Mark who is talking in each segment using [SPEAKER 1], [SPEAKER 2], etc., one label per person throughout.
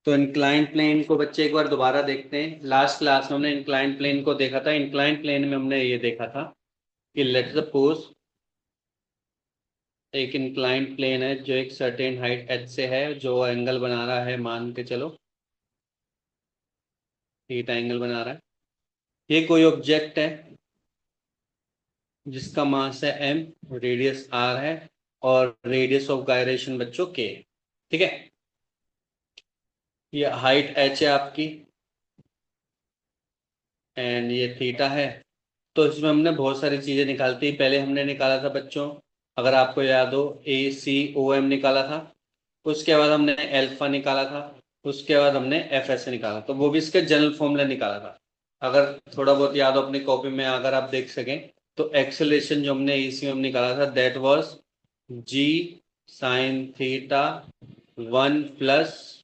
[SPEAKER 1] तो inclined plane को बच्चे एक बार दोबारा देखते हैं। लास्ट क्लास में हमने इंक्लाइंड प्लेन को देखा था। इंक्लाइंड प्लेन में हमने ये देखा था कि लेट्स सपोज एक इंक्लाइंड प्लेन है जो एक सर्टेन हाइट h से है, जो एंगल बना रहा है, मान के चलो थीटा एंगल बना रहा है। ये कोई ऑब्जेक्ट है जिसका मास है m, रेडियस r है, और रेडियस ऑफ गायरेशन बच्चों k। ठीक है, ये हाइट h है आपकी, एंड ये थीटा है। तो इसमें हमने बहुत सारी चीजें निकालती। पहले हमने निकाला था बच्चों, अगर आपको याद हो, ACOM निकाला था। उसके बाद हमने अल्फा निकाला था। उसके बाद हमने FS निकाला, तो वो भी इसके जनरल फॉर्मूला निकाला था। अगर थोड़ा बहुत याद हो अपनी कॉपी में, अगर आप देख सकें, तो एक्सेलेरेशन जो हमने ACOM निकाला था, that was G sign theta 1 +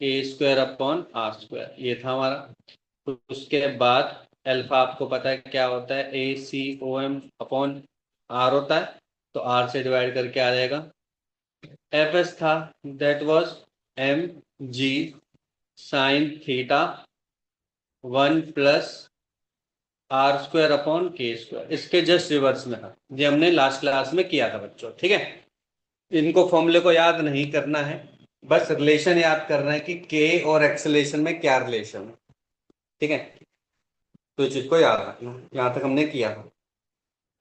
[SPEAKER 1] A² upon R², ये था हमारा। तो उसके बाद अल्फा आपको पता है क्या होता है, ACOM अपॉन R होता है, तो R से डिवाइड करके आ जाएगा। FS था, that was MG sign theta 1 + R² upon K², इसके जस्ट रिवर्स में था। ये हमने लास्ट क्लास में किया था बच्चों। ठीक है, इनको फॉर्मूले को याद नहीं करना है, बस रिलेशन याद करना है कि के और एक्सेलेरेशन में क्या रिलेशन है। ठीक है, तो इस चीज को याद रखना। यहाँ तक हमने किया था।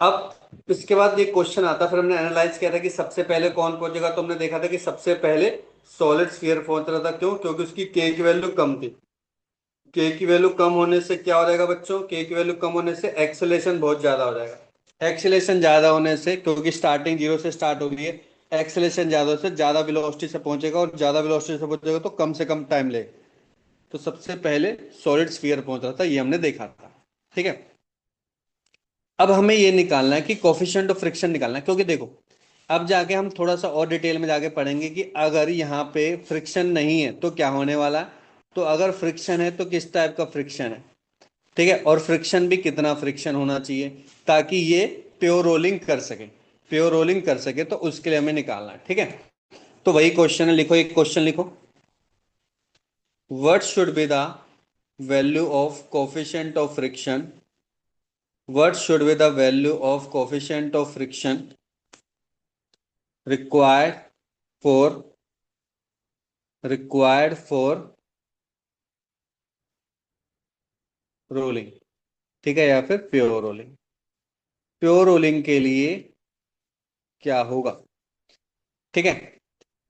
[SPEAKER 1] अब इसके बाद ये क्वेश्चन आता, फिर हमने एनालाइज किया था कि सबसे पहले कौन पहुंचेगा। तो हमने देखा था कि सबसे पहले सॉलिड स्फीयर पहुंच रहा था। क्यों? क्योंकि उसकी के की वैल्यू कम थी। के की वैल्यू कम होने से क्या हो जाएगा बच्चों? के की वैल्यू कम होने से एक्सेलेरेशन बहुत ज्यादा हो जाएगा। एक्सेलेरेशन ज्यादा होने से, क्योंकि स्टार्टिंग जीरो से स्टार्ट हो गई है, एक्सेलेरेशन ज्यादा से ज्यादा वेलोसिटी से पहुंचेगा, और ज्यादा वेलोसिटी से पहुंचेगा तो कम से कम टाइम लेगा। तो सबसे पहले सॉलिड स्फीयर पहुंच रहा था, ये हमने देखा था। ठीक है, अब हमें ये निकालना है कि कोफिशिएंट ऑफ फ्रिक्शन निकालना है। क्योंकि देखो, अब जाके हम थोड़ा सा और डिटेल में जाके पढ़ेंगे कि अगर यहाँ पे फ्रिक्शन नहीं है तो क्या होने वाला है। तो अगर फ्रिक्शन है तो किस टाइप का फ्रिक्शन है। ठीक है, और फ्रिक्शन भी कितना फ्रिक्शन होना चाहिए ताकि ये प्योर रोलिंग कर सके। प्योर रोलिंग कर सके तो उसके लिए हमें निकालना है। ठीक है, तो वही क्वेश्चन है, लिखो एक क्वेश्चन लिखो। What should be the value of coefficient of friction, what should be the value of coefficient of friction required for rolling. ठीक है, या फिर प्योर रोलिंग। प्योर रोलिंग के लिए क्या होगा। ठीक है,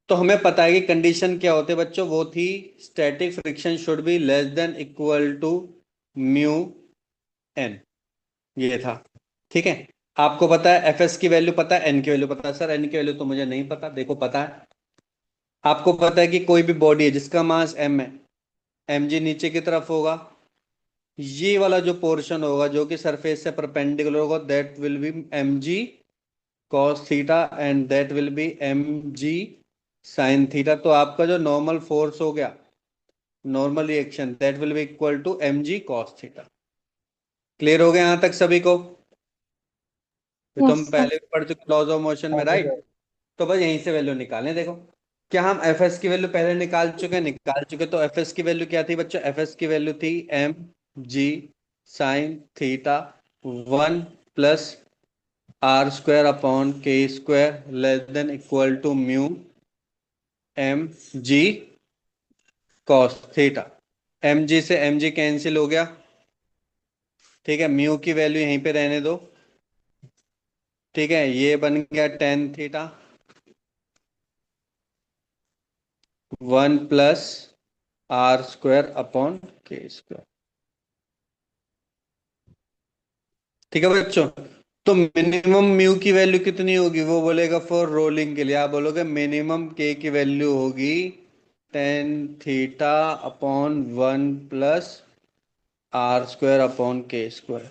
[SPEAKER 1] तो हमें पता है कि कंडीशन क्या होते हैं बच्चों, वो थी static friction should be less than equal to mu N, ये था। ठीक है, आपको पता है एफ एस की वैल्यू, पता है एन की वैल्यू पता है। सर एन की वैल्यू तो मुझे नहीं पता, देखो पता है। आपको पता है कि कोई भी बॉडी है जिसका मास एम है, एम जी नीचे की तरफ होगा। ये वाला जो पोर्शन होगा जो कि सरफेस से परपेंडिकुलर होगा, that will be M G cos theta, and that will be M G sine theta. तो आपका जो नॉर्मल फोर्स हो गया, normal reaction, that will be equal to M G cos theta. Clear हो गया यहां तक सभी को? ये तो
[SPEAKER 2] यस
[SPEAKER 1] हम
[SPEAKER 2] सर।
[SPEAKER 1] पहले भी पढ़ चुके लॉज ऑफ मोशन में, राइट। तो बस यहीं से वैल्यू निकालें। देखो, क्या हम एफ एस की वैल्यू पहले निकाल चुके। तो एफ एस की वैल्यू क्या थी बच्चों? एफ एस की वैल्यू थी M G sine theta 1 + R² upon K² less than equal to mu M G cos theta. M G से एम जी कैंसिल हो गया। ठीक है, म्यू की वैल्यू यहीं पे रहने दो। ठीक है, ये बन गया tan theta 1 + R² upon K²। ठीक है बच्चों, तो मिनिमम म्यू की वैल्यू कितनी होगी वो बोलेगा फॉर रोलिंग के लिए। आप बोलोगे मिनिमम के की वैल्यू होगी tan theta upon 1 + R² upon K²,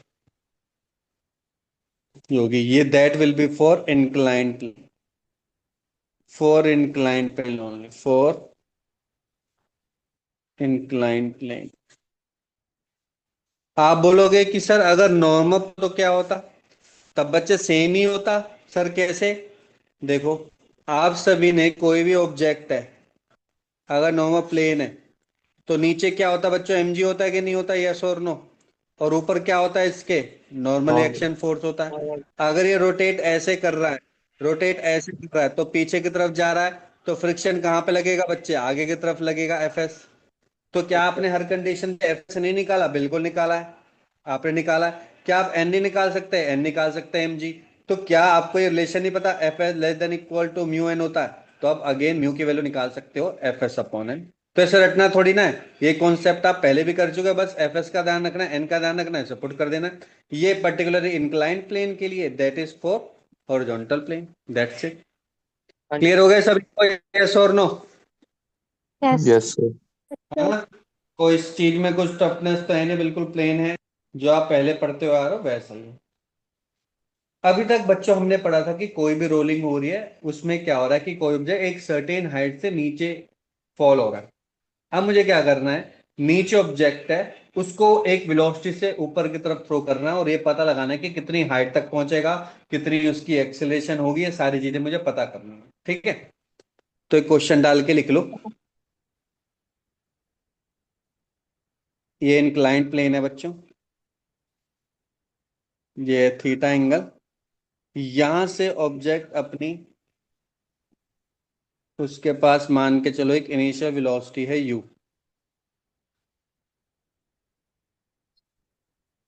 [SPEAKER 1] होगी ये। That will be for inclined plane only, for inclined plane. आप बोलोगे कि सर अगर नॉर्मल तो क्या होता, तब बच्चे सेम ही होता। सर कैसे? देखो, आप सभी ने, कोई भी ऑब्जेक्ट है, अगर नॉर्मल प्लेन है तो नीचे क्या होता है बच्चों, mg होता है कि नहीं होता, यस और नो। और ऊपर क्या होता है इसके, नॉर्मल
[SPEAKER 2] नॉर्मल।
[SPEAKER 1] एक्शन फोर्स होता है।
[SPEAKER 2] नॉर्मल।
[SPEAKER 1] अगर ये रोटेट ऐसे कर रहा है, रोटेट ऐसे कर रहा है तो पीछे की तरफ जा रहा है, तो फ्रिक्शन कहाँ पे लगेगा बच्चे, आगे की तरफ लगेगा, एफएस। तो क्या
[SPEAKER 2] अच्छा।
[SPEAKER 1] आपने हर कंडीशन पे एफएस नहीं निकाला, बिल्कुल निकाला है, आपने निकाला है। क्या आप एन नहीं निकाल सकते, एन निकाल सकते हैं mg। तो क्या आपको ये रिलेशन नहीं पता, F S less than equal to mu N होता है, तो आप अगेन म्यू की वैल्यू निकाल सकते हो, एफ एस अपॉन एन। तो ऐसे रटना थोड़ी ना है, ये कॉन्सेप्ट आप पहले भी कर चुके हो, बस एफ एस का ध्यान रखना है, एन का ध्यान रखना है, सपोर्ट कर देना है। ये पर्टिकुलरली इंक्लाइंड प्लेन के लिए, that is for horizontal plane, that's it.
[SPEAKER 2] हाँ जी
[SPEAKER 1] क्लियर हो
[SPEAKER 2] सर।
[SPEAKER 1] गए सभी को, यस और नो?
[SPEAKER 3] यस।
[SPEAKER 2] Yes sir.
[SPEAKER 1] हाँ, कोई इस चीज में कुछ टफनेस तो है नहीं, बिल्कुल प्लेन है, जो आप पहले पढ़ते हो आ रहे हो वैसा ही है। अभी तक बच्चों हमने पढ़ा था कि कोई भी रोलिंग हो रही है, उसमें क्या हो रहा है कि कोई ऑब्जेक्ट एक सर्टेन हाइट से नीचे फॉल हो रहा है। अब मुझे क्या करना है, नीचे ऑब्जेक्ट है, उसको एक वेलोसिटी से ऊपर की तरफ थ्रो करना है, और ये पता लगाना है कि कितनी हाइट तक पहुंचेगा, कितनी उसकी एक्सेलेरेशन होगी, ये सारी चीजें मुझे पता करनी है, ठीक है। तो एक क्वेश्चन डाल के लिख लो। ये इंक्लाइंड प्लेन है बच्चों, ये थीटा एंगल, यहां से ऑब्जेक्ट अपनी, उसके पास मान के चलो एक इनिशियल वेलोसिटी है u,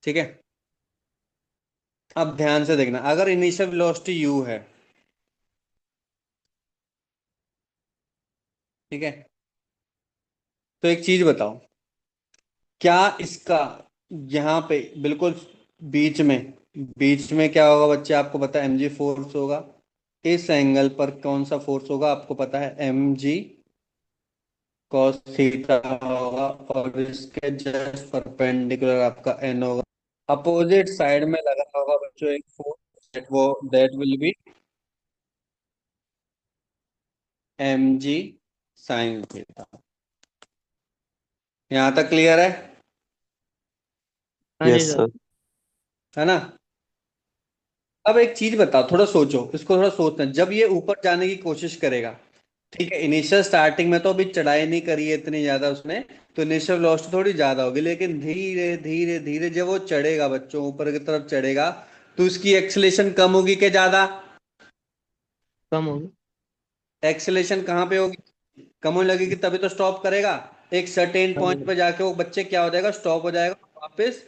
[SPEAKER 1] ठीक है। अब ध्यान से देखना, अगर इनिशियल वेलोसिटी u है, ठीक है, तो एक चीज बताओ, क्या इसका यहाँ पे बिल्कुल बीच में, बीच में क्या होगा बच्चे, आपको पता है mg फोर्स होगा। इस एंगल पर कौन सा फोर्स होगा आपको पता है, mg cos थीटा होगा, और इसके जस्ट परपेंडिकुलर आपका n होगा। अपोजिट साइड में लगा होगा बच्चों एक फोर्स, वो that will B mg sin theta. यहाँ तक क्लियर है?
[SPEAKER 2] हाँ जी
[SPEAKER 3] यस
[SPEAKER 2] सर।
[SPEAKER 3] सर।
[SPEAKER 1] है ना? अब एक चीज बताओ, थोड़ा सोचो इसको, थोड़ा सोचना, जब ये ऊपर जाने की कोशिश करेगा, ठीक है, इनिशियल स्टार्टिंग में तो अभी चढ़ाई नहीं करी है इतनी ज्यादा उसने, तो इनिशियल वेलोसिटी थोड़ी ज्यादा होगी, लेकिन धीरे धीरे धीरे जब वो चढ़ेगा बच्चों, ऊपर की तरफ चढ़ेगा, तो उसकी एक्सेलेरेशन कम होगी कि ज्यादा?
[SPEAKER 2] कम होगी।
[SPEAKER 1] एक्सेलेरेशन कहाँ पे होगी, कम होने लगेगी, तभी तो स्टॉप करेगा। एक सर्टेन
[SPEAKER 2] हाँ जी
[SPEAKER 1] पॉइंट
[SPEAKER 2] सर।
[SPEAKER 1] पे जाके वो बच्चे क्या हो जाएगा, स्टॉप हो जाएगा, वापस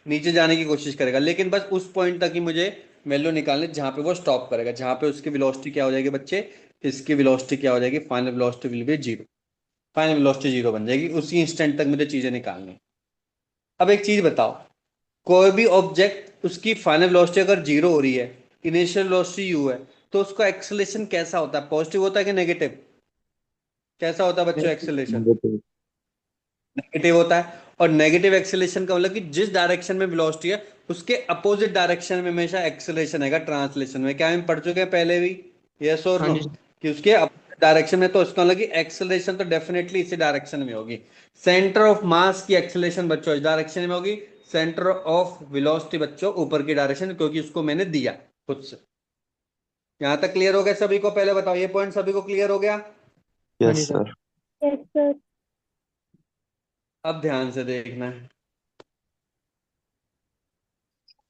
[SPEAKER 1] नीचे जाने की कोशिश करेगा, लेकिन बस उस पॉइंट तक ही मुझे वैल्यू निकालनी जहां पे वो स्टॉप करेगा, जहां पे उसकी वेलोसिटी क्या हो जाएगी बच्चे, इसकी वेलोसिटी क्या हो जाएगी, final velocity will be zero, final velocity zero बन जाएगी, उसी इंस्टेंट तक मुझे चीजें निकालनी। अब एक चीज बताओ, कोई भी ऑब्जेक्ट उसकी फाइनल वेलोसिटी अगर जीरो हो रही है, इनिशियल वेलोसिटी यू है, तो उसका एक्सेलेरेशन कैसा होता है, पॉजिटिव होता है कि नेगेटिव? कैसा होता है बच्चों एक्सेलेरेशन?
[SPEAKER 3] नेगेटिव।
[SPEAKER 1] नेगेटिव होता है। और नेगेटिव एक्सेलेरेशन का मतलब कि जिस डायरेक्शन में वेलोसिटी है, उसके अपोजिट डायरेक्शन में हमेशा एक्सेलेरेशन है, ट्रांसलेशन में, क्या हम पढ़ चुके हैं पहले भी, यस और
[SPEAKER 2] हाँ
[SPEAKER 1] नो?
[SPEAKER 2] जी सर।
[SPEAKER 1] कि उसके डायरेक्शन में, तो इसका मतलब कि एक्सेलेरेशन तो डेफिनेटली इसी डायरेक्शन में होगी। सेंटर ऑफ मास की एक्सेलेरेशन बच्चों इस डायरेक्शन में होगी, सेंटर ऑफ वेलोसिटी बच्चों ऊपर की डायरेक्शन, क्योंकि उसको मैंने दिया खुद से। यहां तक क्लियर हो गया सभी को? पहले बताओ, ये पॉइंट सभी को क्लियर हो गया?
[SPEAKER 2] हाँ
[SPEAKER 3] यस
[SPEAKER 2] जी सर।
[SPEAKER 3] सर। Yes sir.
[SPEAKER 1] अब ध्यान से देखना है,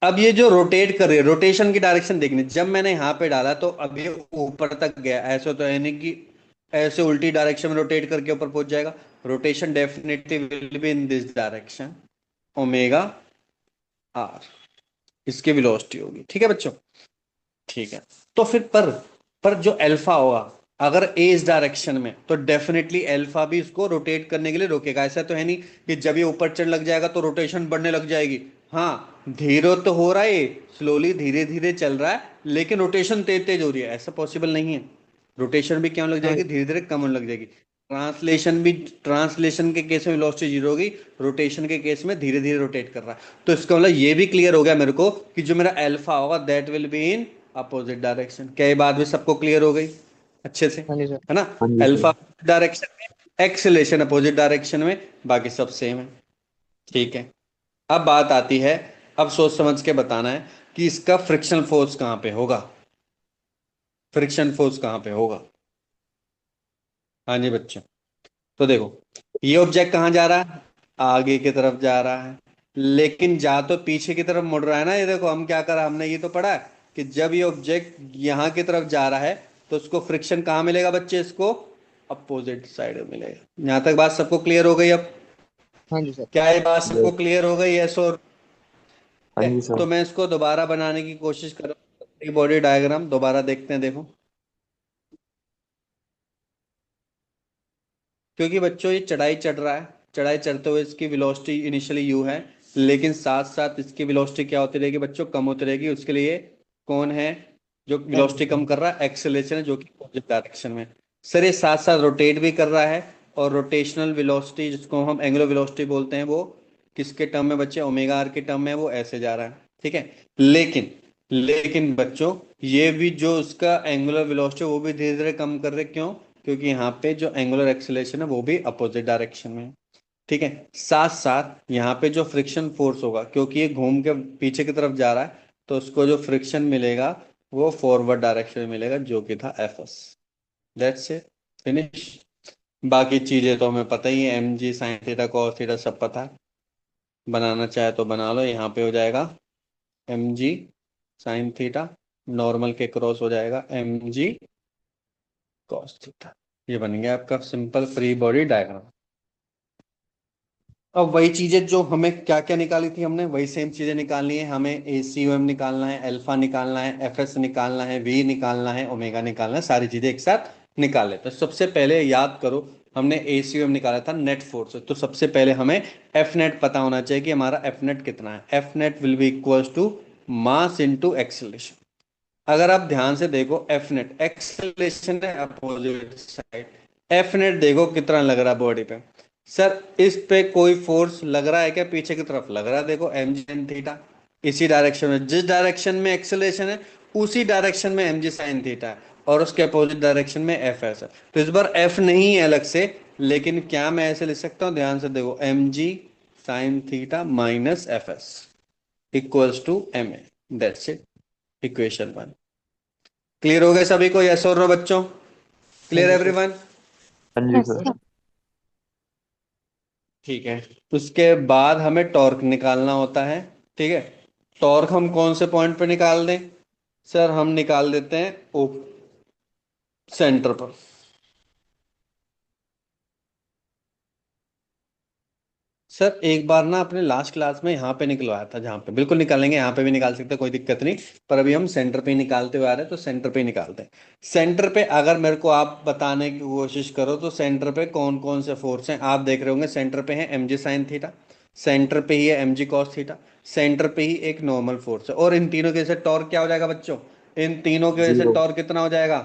[SPEAKER 1] अब ये जो रोटेट कर रही है, रोटेशन की डायरेक्शन देखनी, जब मैंने यहां पे डाला तो अब ये ऊपर तक गया, ऐसे तो है नहीं कि ऐसे उल्टी डायरेक्शन में रोटेट करके ऊपर पहुंच जाएगा। Rotation definitely will be in this direction, omega R, इसकी वेलोसिटी होगी, ठीक है बच्चों? ठीक है। तो फिर पर जो अल्फा होगा, अगर ए इस डायरेक्शन में, तो डेफिनेटली अल्फा भी इसको रोटेट करने के लिए रोकेगा। ऐसा तो है नहीं कि जब ये ऊपर चढ़ने लग जाएगा तो रोटेशन बढ़ने लग जाएगी। हाँ, धीरे तो हो रहा है, स्लोली धीरे धीरे चल रहा है, लेकिन रोटेशन तेज तेज हो रही है, ऐसा पॉसिबल नहीं है। रोटेशन भी क्या होने लग
[SPEAKER 2] हाँ
[SPEAKER 1] जाएगी,
[SPEAKER 2] जी।
[SPEAKER 1] धीरे धीरे कम होने लग जाएगी। ट्रांसलेशन भी, ट्रांसलेशन के केस में वेलोसिटी जीरो होगी, रोटेशन के केस में धीरे धीरे रोटेट कर रहा है। तो इसका मतलब ये भी क्लियर हो गया मेरे को कि जो मेरा अल्फा होगा that will be in opposite direction. क्या ये बात भी सबको क्लियर हो गई अच्छे से?
[SPEAKER 2] हाँ जी सर।
[SPEAKER 1] है ना?
[SPEAKER 3] हाँ जी
[SPEAKER 1] अल्फा
[SPEAKER 3] सर।
[SPEAKER 1] डायरेक्शन में, एक्सेलेरेशन अपोजिट डायरेक्शन में, बाकी सब सेम है, ठीक है। अब बात आती है, अब सोच समझ के बताना है कि इसका फ्रिक्शन फोर्स कहां पे होगा, फ्रिक्शन फोर्स कहां पे होगा? हाँ जी बच्चों, तो देखो ये ऑब्जेक्ट कहाँ जा रहा है, आगे की तरफ जा रहा है, लेकिन जा तो पीछे की तरफ मुड़ रहा है ना। ये देखो हम क्या करा, हमने ये तो पढ़ा है कि जब ये ऑब्जेक्ट यहाँ की तरफ जा रहा है तो उसको फ्रिक्शन कहाँ मिलेगा बच्चे, इसको अपोजिट साइड में मिलेगा। यहाँ तक बात सबको क्लियर हो गई अब?
[SPEAKER 2] हाँ जी सर।
[SPEAKER 1] क्या ये बात सबको
[SPEAKER 2] Yes.
[SPEAKER 1] क्लियर हो गई, यस और
[SPEAKER 2] हाँ
[SPEAKER 1] है?
[SPEAKER 2] जी
[SPEAKER 1] तो
[SPEAKER 2] सर।
[SPEAKER 1] मैं इसको दोबारा बनाने की कोशिश कर रहा हूँ, बॉडी डायग्राम दोबारा देखते हैं। देखो क्योंकि बच्चों ये चढ़ाई चढ़ रहा है, चढ़ाई चढ़ते हुए इसकी वेलोसिटी इनिशियली यू है, लेकिन साथ साथ इसकी वेलोसिटी क्या होती रहेगी बच्चों, कम होती रहेगी। उसके लिए कौन है जो वेलोसिटी कम कर रहा है, एक्सेलरेशन है, जो कि अपोजिट डायरेक्शन में। सर ये साथ साथ रोटेट भी कर रहा है, और रोटेशनल वेलोसिटी जिसको हम एंगुलर वेलोसिटी बोलते हैं, वो किसके टर्म में बच्चे, ओमेगा आर के टर्म में, वो ऐसे जा रहा है। ठीक है, लेकिन लेकिन बच्चों ये भी जो उसका एंगुलर वेलोसिटी वो भी धीरे धीरे कम कर रहे, क्यों? क्योंकि यहाँ पे जो एंगुलर एक्सेलरेशन है वो भी अपोजिट डायरेक्शन में है। ठीक है, साथ साथ यहाँ पे जो फ्रिक्शन फोर्स होगा, क्योंकि ये घूम के पीछे की तरफ जा रहा है, तो उसको जो फ्रिक्शन मिलेगा वो फॉरवर्ड डायरेक्शन में मिलेगा, जो कि था F S. That's it, finish. बाकी चीजें तो हमें पता ही है, M G sine theta cos theta सब पता है, बनाना चाहे तो बना लो। यहाँ पे हो जाएगा M G sine theta, normal के क्रॉस हो जाएगा एम जी कॉस थीटा। ये बन गया आपका सिंपल फ्री बॉडी डायग्राम। अब वही चीजें जो हमें क्या क्या निकाली थी हमने, वही सेम चीजें निकालनी है हमें। ए सी ओ एम निकालना है, अल्फा निकालना है, एफ एस निकालना है, वी निकालना है, ओमेगा निकालना है, सारी चीजें एक साथ निकाल लेते हैं। तो सबसे पहले याद करो, हमने ए सी ओ एम निकाला था नेट फोर्स, तो सबसे पहले हमें एफ नेट पता होना चाहिए कि हमारा एफ नेट कितना है। F net will be equal to mass into acceleration. अगर आप ध्यान से देखो, एफ नेट एक्सेलरेशन है अपोजिट साइड, एफ नेट देखो कितना लग रहा है बॉडी पे। सर इस पे कोई फोर्स लग रहा है क्या, पीछे की तरफ लग रहा है, देखो एम जी साइन थीटा। इसी डायरेक्शन में, जिस डायरेक्शन में एक्सेलरेशन है उसी डायरेक्शन में एम जी साइन थीटा है, और उसके अपोजिट डायरेक्शन में एफ एस है। तो इस बार एफ नहीं है अलग से, लेकिन क्या मैं ऐसे लिख सकता हूँ, ध्यान से देखो, M G sine theta minus F S equals to M A. That's it, equation one. Clear हो गए सभी को, यस और नो बच्चों?
[SPEAKER 2] हाँ
[SPEAKER 1] क्लियर
[SPEAKER 2] जी सर।
[SPEAKER 1] एवरीवन?
[SPEAKER 2] हाँ जी
[SPEAKER 3] yes
[SPEAKER 2] सर।
[SPEAKER 3] sir,
[SPEAKER 1] ठीक है, उसके बाद हमें टॉर्क निकालना होता है। ठीक है, टॉर्क हम कौन से पॉइंट पे निकाल दें? सर हम निकाल देते हैं ओ सेंटर पर। सर एक बार ना अपने लास्ट क्लास में यहाँ पे निकलवाया था, जहाँ पे बिल्कुल निकालेंगे, यहाँ पे भी निकाल सकते हैं, कोई दिक्कत नहीं। पर अभी हम सेंटर पे ही निकालते हुए आ रहे हैं, तो सेंटर पे ही निकालते हैं। सेंटर पे अगर मेरे को आप बताने की कोशिश करो तो सेंटर पे कौन कौन से फोर्स हैं, आप देख रहे होंगे सेंटर पे है M G sine theta, centre पे ही है M G cos theta, centre पे ही एक नॉर्मल फोर्स है, और इन तीनों की वजह से टॉर्क क्या हो जाएगा बच्चों? इन तीनों की वजह से
[SPEAKER 2] जीरो।
[SPEAKER 1] टॉर्क कितना हो जाएगा?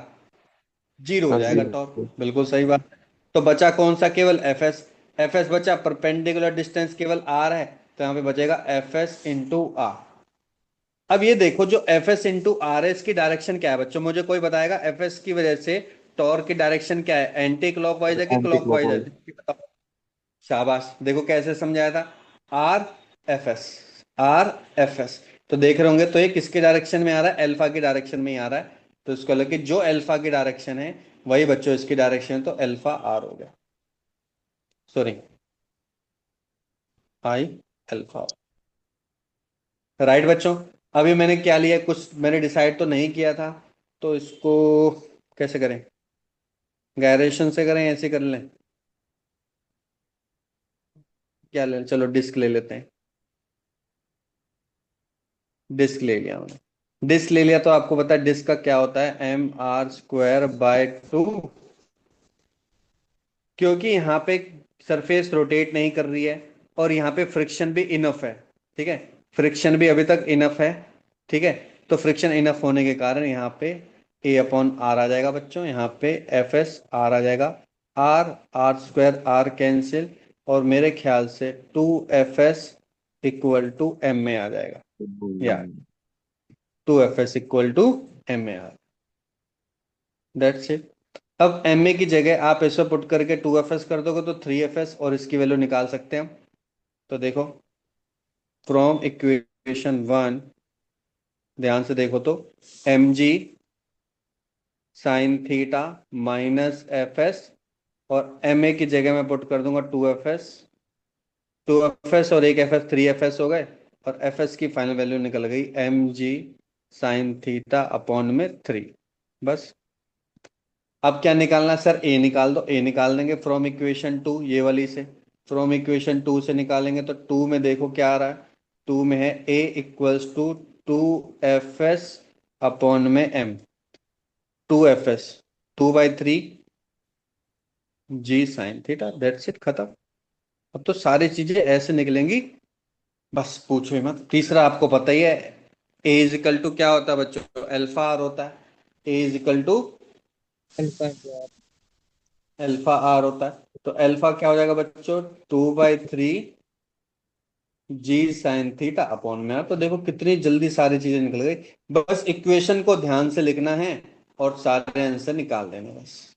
[SPEAKER 1] जीरो हो
[SPEAKER 2] हाँ
[SPEAKER 1] जाएगा
[SPEAKER 2] जीरो।
[SPEAKER 1] टॉर्क, बिल्कुल सही बात है। तो बचा कौन सा, केवल एफ एस। एफ एस बचा, परपेंडिकुलर डिस्टेंस केवल आर है, तो यहाँ पे बचेगा एफ एस इंटू आर। अब ये देखो, जो F S into R S की डायरेक्शन क्या है बच्चों, मुझे कोई बताएगा? एफ एस की वजह से टॉर्क की डायरेक्शन क्या है, एंटी क्लॉकवाइज है कि
[SPEAKER 2] एंटी
[SPEAKER 1] क्लॉकवाइज है?
[SPEAKER 2] क्लॉकवाइज।
[SPEAKER 1] शाबाश, देखो कैसे समझाया था। R F S, R F S. तो देख रहे होंगे, तो ये किसके डायरेक्शन में आ रहा है, अल्फा की डायरेक्शन में ही आ रहा है। तो इसको लगे जो अल्फा की डायरेक्शन है वही बच्चों इसकी डायरेक्शन है, तो अल्फा आर हो गया, सॉरी आई अल्फा। राइट बच्चों? अभी मैंने क्या लिया, कुछ मैंने डिसाइड तो नहीं किया था, तो इसको कैसे करें, गायरेशन से करें, ऐसे कर लें, क्या लें? चलो डिस्क ले लेते हैं। डिस्क ले लिया हमने, डिस्क ले लिया, तो आपको पता है डिस्क का क्या होता है, M R square by two. क्योंकि यहाँ पे सरफेस रोटेट नहीं कर रही है, और यहाँ पे फ्रिक्शन भी इनफ है। ठीक है, फ्रिक्शन भी अभी तक इनफ है। ठीक है, तो फ्रिक्शन इनफ होने के कारण यहाँ पे ए अपॉन आर आ जाएगा बच्चों, यहाँ पे एफ एस आर आ जाएगा, R R square R cancel, और मेरे ख्याल से two F S equal to M में आ जाएगा, या two F S equal to M A R. That's it. अब एम ए की जगह आप ऐसे पुट करके टू एफ एस कर दोगे तो थ्री एफ एस, और इसकी वैल्यू निकाल सकते हैं हम। तो देखो, फ्रॉम इक्वेशन वन, ध्यान से देखो तो, M G sine theta minus F S और एम ए की जगह मैं पुट कर दूंगा 2fs। 2fs और एक एफ एस, 3fs हो गए। और एफ एस की फाइनल वैल्यू निकल गई mg साइन थीटा अपॉन में 3। बस। अब क्या निकालना है सर? ए निकाल दो। ए निकाल देंगे फ्रॉम इक्वेशन 2, ये वाली से। फ्रॉम इक्वेशन 2 से निकालेंगे तो 2 में देखो क्या आ रहा है। 2 में है A equals to 2fs upon में m। 2fs 2/3 G sine theta, that's it, खत्म। अब तो सारी चीजें ऐसे निकलेंगी, बस पूछो ही मत। तीसरा आपको पता ही है, ए इजिकल टू क्या होता है बच्चों? अल्फा आर होता है। A is equal to
[SPEAKER 2] alpha into R.
[SPEAKER 1] Alpha R होता है। तो अल्फा क्या हो जाएगा बच्चों? 2/3 जी साइन थीटा अपॉन में। तो देखो कितनी जल्दी सारी चीजें निकल गई। बस इक्वेशन को ध्यान से लिखना है और सारे आंसर निकाल देने, बस।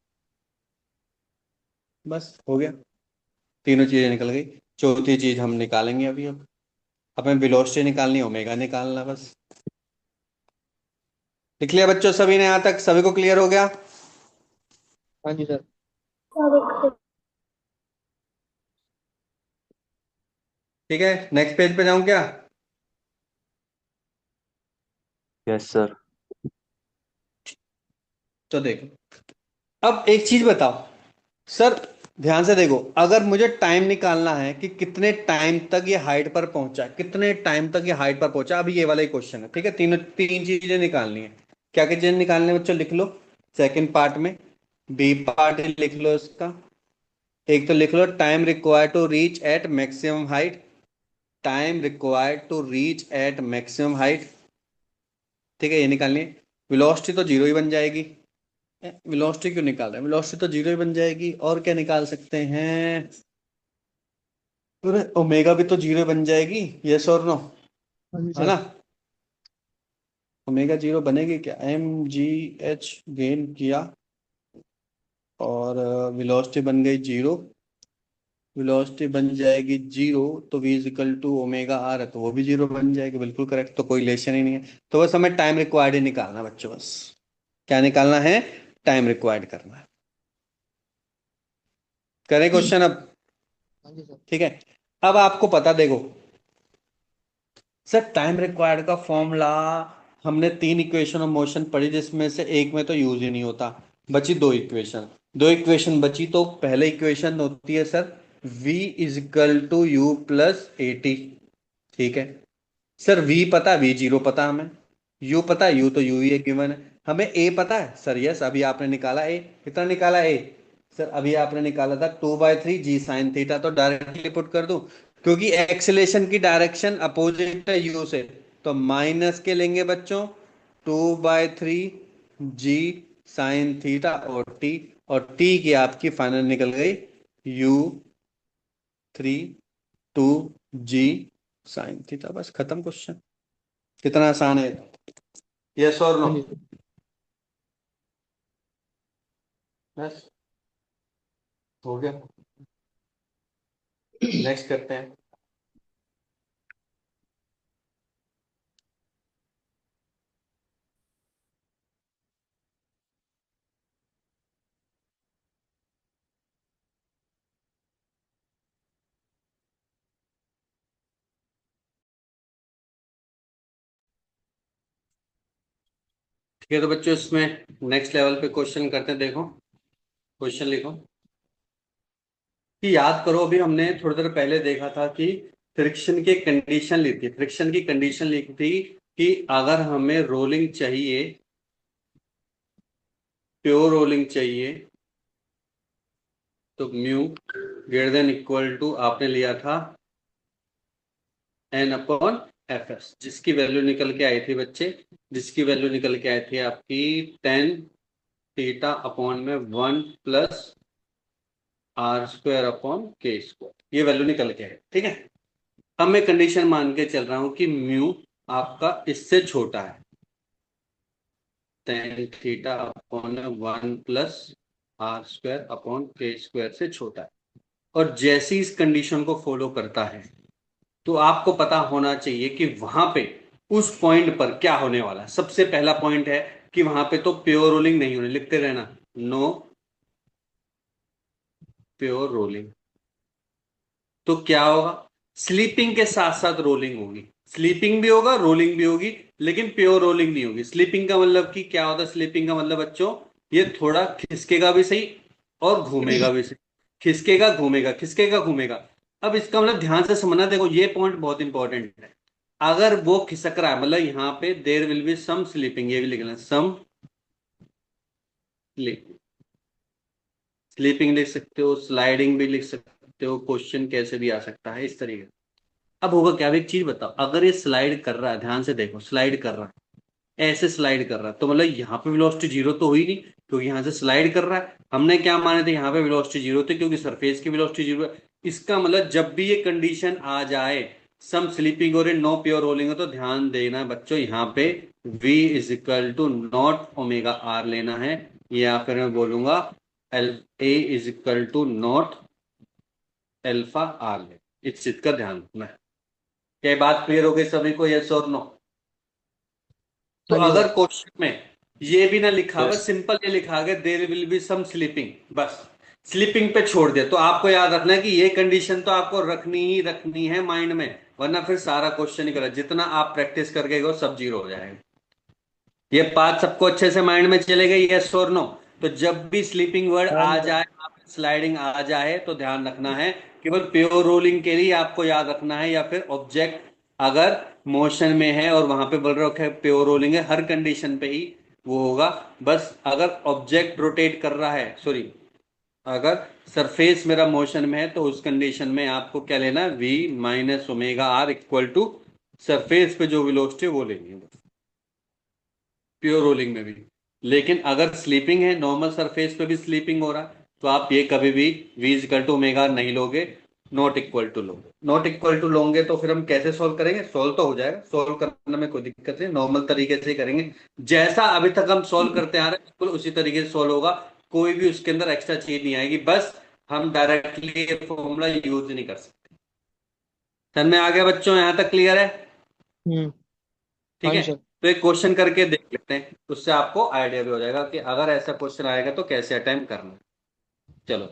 [SPEAKER 1] बस हो गया, तीनों चीजें निकल गई। चौथी चीज हम निकालेंगे अभी। अब हमें वेलोसिटी निकालनी है, ओमेगा निकालना, बस। लिख लिया बच्चों सभी ने? यहां तक सभी को क्लियर हो गया?
[SPEAKER 2] हाँ जी सर।
[SPEAKER 3] सर
[SPEAKER 1] ठीक है, नेक्स्ट पेज पे जाऊं क्या?
[SPEAKER 2] Yes sir.
[SPEAKER 1] तो देखो, अब एक चीज बताओ सर, ध्यान से देखो। अगर मुझे टाइम निकालना है कि कितने टाइम तक ये हाइट पर पहुंचा, कितने टाइम तक ये हाइट पर पहुंचा, अभी ये वाला ही क्वेश्चन है, ठीक है। तीन चीजें निकालनी है। क्या क्या चीजें निकालनी है बच्चों? लिख लो सेकंड पार्ट में। बी पार्ट लिख लो इसका। एक तो लिख लो time required to reach at maximum height. Time required to reach at maximum height, ठीक है, ये निकालनी है। वेलोसिटी तो जीरो ही बन जाएगी। वेलोसिटी क्यों निकाल रहे हैं? वेलोसिटी तो जीरो ही बन जाएगी। और क्या निकाल सकते हैं? अरे ओमेगा भी तो जीरो बन जाएगी, यस और नो,
[SPEAKER 2] हाँ जी
[SPEAKER 1] है
[SPEAKER 2] सर।
[SPEAKER 1] ना? ओमेगा जीरो बनेगी क्या? mgh गेन किया और वेलोसिटी बन गई जीरो। वेलोसिटी बन जाएगी जीरो, तो v is equal to omega R है, तो वो भी जीरो बन जाएगी। बिल्कुल करेक्ट, तो कोई रिलेशन ही नहीं है। तो बस हमें टाइम रिक्वायर्ड ही निकालना है बच्चों, बस। क्या निकालना है? टाइम रिक्वायर्ड करना है। करें क्वेश्चन अब?
[SPEAKER 2] हाँ जी सर।
[SPEAKER 1] ठीक है। अब आपको पता, देखो सर, टाइम रिक्वायर्ड का फॉर्मूला, हमने तीन इक्वेशन ऑफ मोशन पढ़ी, जिसमें से एक में तो यूज ही नहीं होता। बची दो इक्वेशन। दो इक्वेशन बची, तो पहले इक्वेशन होती है sir v is equal to U plus A T, ठीक है। सर v पता है, v जीरो पता है हमें। u पता है, u तो u ही है, गिवन है। हमें a पता है सर, यस, अभी आपने निकाला a। कितना निकाला a? सर अभी आपने निकाला था 2/3 जी साइन थीटा, तो डायरेक्टली पुट कर दूं, क्योंकि एक्सेलेरेशन की डायरेक्शन अपोजिट है u से। तो माइनस के लेंगे बच्चों, 2/3 जी साइन थीटा और t की आपकी फाइनल निकल गई u 3 2 जी साइन थीटा। बस खत्म क्वेश्चन। कितना आसान है, यस और नो?
[SPEAKER 2] हाँ जी सर।
[SPEAKER 1] बस हो गया। नेक्स्ट करते हैं। ठीक है, तो बच्चों इसमें नेक्स्ट लेवल पे क्वेश्चन करते हैं। देखो क्वेश्चन लिखो कि याद करो, अभी हमने थोड़ी देर पहले देखा था कि फ्रिक्शन की कंडीशन ली थी। फ्रिक्शन की कंडीशन ली थी कि अगर हमें रोलिंग चाहिए, प्योर रोलिंग चाहिए, तो mu greater than equal to आपने लिया था एन अपॉन एफ एस, जिसकी वैल्यू निकल के आई थी बच्चे, जिसकी वैल्यू निकल के आई थी आपकी 10 थीटा अपॉन में 1 + r² अपॉन k²। ये वैल्यू निकल के है, ठीक है। अब मैं कंडीशन मान के चल रहा हूं कि म्यू आपका इससे छोटा है, 10 theta upon 1 + r² upon k² से छोटा है। और जैसे ही इस कंडीशन को फॉलो करता है, तो आपको पता होना चाहिए कि वहां पे उस पॉइंट पर क्या होने वाला है। सबसे पहला पॉइंट है कि वहां पे तो प्योर रोलिंग नहीं होने, लिखते रहना, नो प्योर रोलिंग। तो क्या होगा, स्लीपिंग के साथ साथ रोलिंग होगी, स्लीपिंग भी होगा रोलिंग भी होगी, लेकिन प्योर रोलिंग नहीं होगी। स्लीपिंग का मतलब कि क्या होता है, स्लीपिंग का मतलब बच्चों ये थोड़ा खिसकेगा भी सही और घूमेगा भी सही, खिसकेगा घूमेगा खिसकेगा घूमेगा। अब इसका मतलब ध्यान से समझना, देखो ये पॉइंट बहुत इंपॉर्टेंट है। अगर वो खिसक रहा है मतलब यहाँ पे there will be some slipping, ये भी लिखना सम स्लीपिंग, स्लीपिंग लिख सकते हो, स्लाइडिंग भी लिख सकते हो, क्वेश्चन कैसे भी आ सकता है इस तरीके से। अब होगा क्या, अब एक चीज बताओ, अगर ये स्लाइड कर रहा है, ध्यान से देखो, स्लाइड कर रहा है, ऐसे स्लाइड कर रहा है, तो मतलब यहाँ पे वेलोसिटी जीरो तो हुई नहीं, क्योंकि यहाँ से स्लाइड कर रहा है। हमने क्या माने थे, यहाँ पे वेलोसिटी जीरो थी क्योंकि सरफेस की वेलोसिटी जीरो है। इसका मतलब जब भी ये कंडीशन आ जाए, सम स्लीपिंग और नो प्योर रोलिंग हो, तो ध्यान देना बच्चों, यहाँ पे v is equal to not omega R लेना है, या फिर मैं बोलूंगा L A is equal to not alpha R ले। इस चीज का ध्यान रखना है। क्या ये बात क्लियर हो गई सभी को, यस और नो? तो
[SPEAKER 2] हाँ जी
[SPEAKER 1] अगर
[SPEAKER 2] सर।
[SPEAKER 1] क्वेश्चन में ये भी ना लिखा हुआ,
[SPEAKER 2] यस।
[SPEAKER 1] सिंपल ये लिखा गया there will be some slipping, बस स्लीपिंग पे छोड़ दे, तो आपको याद रखना है कि ये कंडीशन तो आपको रखनी ही रखनी है माइंड में, वरना फिर सारा क्वेश्चन ही गलत, जितना आप प्रैक्टिस करके गए सब जीरो हो जाएगा। ये बात सबको अच्छे से माइंड में चले गई, यस और नो? तो जब भी स्लीपिंग वर्ड
[SPEAKER 2] हाँ
[SPEAKER 1] आ
[SPEAKER 2] जी सर।
[SPEAKER 1] जाए, स्लाइडिंग आ जाए, तो ध्यान रखना है केवल प्योर रोलिंग के लिए आपको याद रखना है, या फिर ऑब्जेक्ट अगर मोशन में है और वहां पे बोल रहे हो प्योर रोलिंग है, हर कंडीशन पे ही वो होगा। बस अगर ऑब्जेक्ट रोटेट कर रहा है, सॉरी, अगर सरफेस मेरा मोशन में है, तो उस कंडीशन में आपको क्या लेना है, v minus omega R equal to surface पे जो वेलोसिटी है वो लेनी है, प्योर रोलिंग में भी। लेकिन अगर स्लीपिंग है, नॉर्मल सरफेस पे भी स्लीपिंग हो रहा है, तो आप ये कभी भी v इक्वल टू ओमेगा नहीं लोगे, नॉट इक्वल टू लोगे। नॉट इक्वल टू लोगे तो फिर हम कैसे सोल्व करेंगे, सोल्व तो हो जाएगा, सोल्व करने में कोई दिक्कत नहीं, नॉर्मल तरीके से ही करेंगे, जैसा अभी तक हम सोल्व करते आ रहे हैं बिल्कुल उसी तरीके से सोल्व होगा। कोई भी उसके अंदर एक्स्ट्रा चीज नहीं आएगी, बस हम डायरेक्टली ये फॉर्मूला यूज नहीं कर सकते। समझ में आ गया बच्चों, यहां तक क्लियर है?
[SPEAKER 2] हम्म।
[SPEAKER 1] ठीक
[SPEAKER 2] हाँ
[SPEAKER 1] है,
[SPEAKER 2] जी सर।
[SPEAKER 1] तो एक क्वेश्चन करके देख लेते हैं, उससे आपको आइडिया भी हो जाएगा कि अगर ऐसा क्वेश्चन आएगा तो कैसे अटेम्प्ट करना है। चलो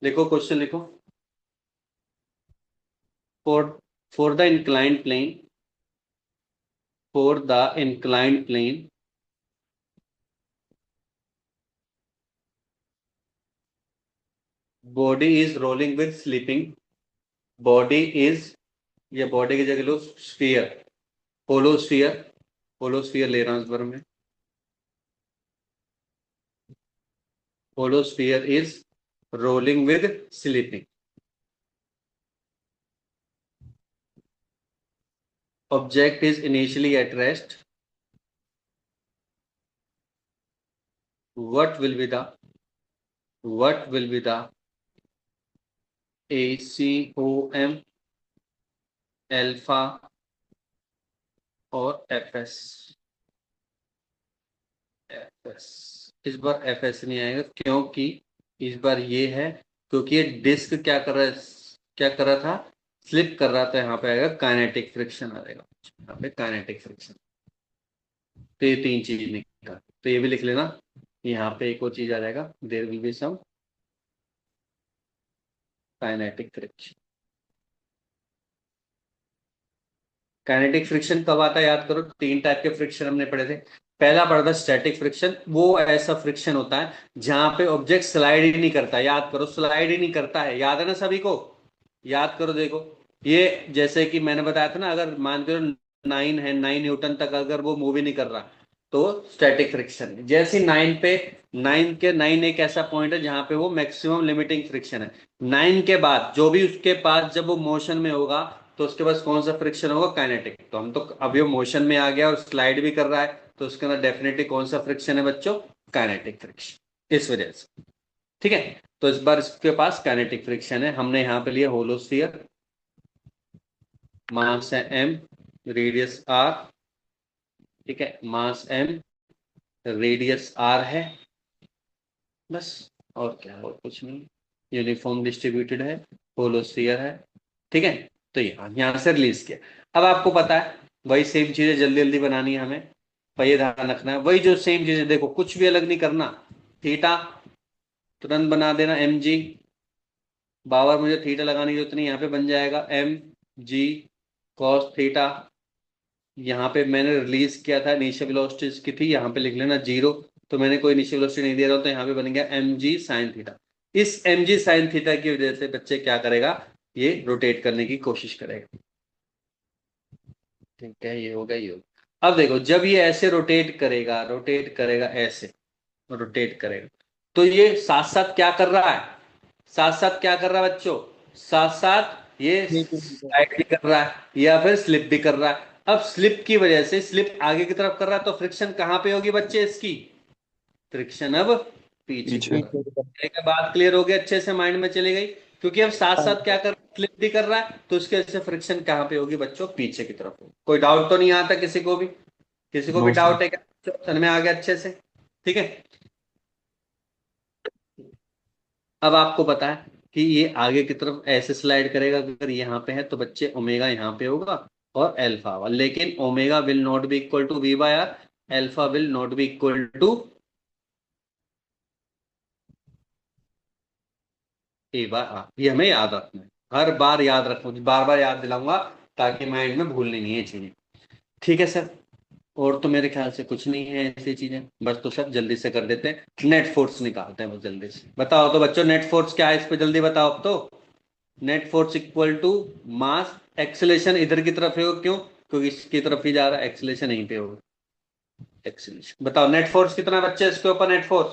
[SPEAKER 1] देखो, क्वेश्चन लिखो। For for the inclined plane, for the inclined plane body is rolling with slipping, body is, ये बॉडी की जगह लो sphere, hollow sphere, hollow sphere ले रहा हूं इस बार में, hollow sphere is rolling with slipping, object is initially at rest, what will be the, what will be the ACOM, alpha और FS? FS, इस बार FS नहीं आएगा, क्योंकि इस बार ये है, क्योंकि ये डिस्क क्या कर रहा है, क्या कर रहा था, स्लिप कर रहा था, यहाँ पे आएगा काइनेटिक फ्रिक्शन आ जाएगा, यहाँ पे काइनेटिक फ्रिक्शन। तो ये तीन चीज निकला, तो ये भी लिख लेना, यहाँ पे एक और चीज आ जाएगा, there will be some kinetic friction. Kinetic friction कब आता है, याद करो, तीन टाइप के फ्रिक्शन हमने पढ़े थे। पहला पढ़ा था स्टैटिक फ्रिक्शन, वो ऐसा फ्रिक्शन होता है जहां पे ऑब्जेक्ट स्लाइड ही नहीं करता, याद करो स्लाइड ही नहीं करता है, याद है ना सभी को? याद करो, देखो ये जैसे कि मैंने बताया था ना, अगर मान के 9 है, 9 न्यूटन तक अगर वो मूव ही नहीं कर रहा, तो स्टैटिक फ्रिक्शन है। जैसे 9 पे, 9 एक ऐसा पॉइंट है जहां पे वो मैक्सिमम लिमिटिंग फ्रिक्शन है। 9 के बाद जो भी उसके पास जब वो मोशन में होगा, तो उसके पास कौन सा फ्रिक्शन होगा, काइनेटिक। तो हम तो अभी वो मोशन में आ गया और स्लाइड भी कर रहा है, तो उसके अंदर डेफिनेटली कौन सा फ्रिक्शन है बच्चों, काइनेटिक फ्रिक्शन, इस वजह से। ठीक है, तो इस बार इसके पास काइनेटिक फ्रिक्शन है, हमने यहाँ पे लिया होलोस्फीयर, मास है m, रेडियस r, ठीक है, मास m, रेडियस r है, बस, और क्या, और कुछ नहीं, यूनिफॉर्म डिस्ट्रीब्यूटेड है, होलोस्फीयर है। ठीक है, तो यहाँ से रिलीज किया। अब आपको पता है वही सेम चीजें जल्दी जल्दी बनानी है हमें, पर ये ध्यान रखना है वही जो सेम चीजें, देखो कुछ भी अलग नहीं करना, थीटा तुरंत बना देना एम जी, बावर मुझे थीटा लगाने की जरूरत नहीं, यहाँ पे बन जाएगा एम जी कॉस थीटा। यहाँ पे मैंने रिलीज किया था इनिशियल वेलोसिटी इसकी थी, यहाँ पे लिख लेना 0, तो मैंने कोई इनिशियल वेलोसिटी नहीं दे रहा हूं, तो यहाँ पे बन गया एम जी साइन थीटा। इस एम जी साइन थीटा की वजह से बच्चे क्या करेगा, ये रोटेट करने की कोशिश करेगा। ठीक है, ये होगा ये होगा। अब देखो जब ये ऐसे रोटेट करेगा ऐसे रोटेट करेगा, तो ये साथ साथ क्या कर रहा है, साथ साथ क्या कर रहा है बच्चों, साथ साथ ये
[SPEAKER 2] बिल्कुल सर।
[SPEAKER 1] स्लाइड भी कर रहा है या फिर स्लिप भी कर रहा है। अब स्लिप की वजह से स्लिप आगे की तरफ कर रहा है, तो फ्रिक्शन कहां पे होगी बच्चे इसकी, फ्रिक्शन अब पीछे की
[SPEAKER 2] पीछे
[SPEAKER 3] पीछे।
[SPEAKER 1] तरफ। एक बात क्लियर हो गई, अच्छे से माइंड में चली गई, क्योंकि अब साथ
[SPEAKER 2] हाँ
[SPEAKER 1] साथ क्या कर स्लिप भी कर रहा है, तो उसके वजह से फ्रिक्शन कहां पे होगी बच्चों, पीछे की तरफ होगी। कोई डाउट तो नहीं आता किसी को भी, किसी को भी
[SPEAKER 2] नो सर।
[SPEAKER 1] डाउट है क्या, समझ में आ गया अच्छे से। ठीक है, अब आपको पता है कि ये आगे की तरफ ऐसे स्लाइड करेगा, अगर यहाँ पे है तो बच्चे ओमेगा यहाँ पे होगा और एल्फा होगा, लेकिन omega will not be equal to V by R, alpha will not be equal to A by R. ये हमें याद रखना है, हर बार याद रखो, बार बार याद दिलाऊंगा ताकि माइंड में भूलनी नहीं है चीजें। ठीक है सर, और तो मेरे ख्याल से कुछ नहीं है ऐसी चीजें, बस तो सर जल्दी से कर देते हैं, नेट फोर्स निकालते हैं बस जल्दी से। बताओ तो बच्चों नेट फोर्स क्या है, इस पे जल्दी बताओ अब तो। Net force equal to mass, acceleration इधर की तरफ है, क्यों, क्योंकि इसकी तरफ ही जा रहा है, एक्सेलेरेशन यहीं पे होगा, एक्सेलेरेशन। बताओ नेट फोर्स कितना है बच्चे इसके ऊपर, net force.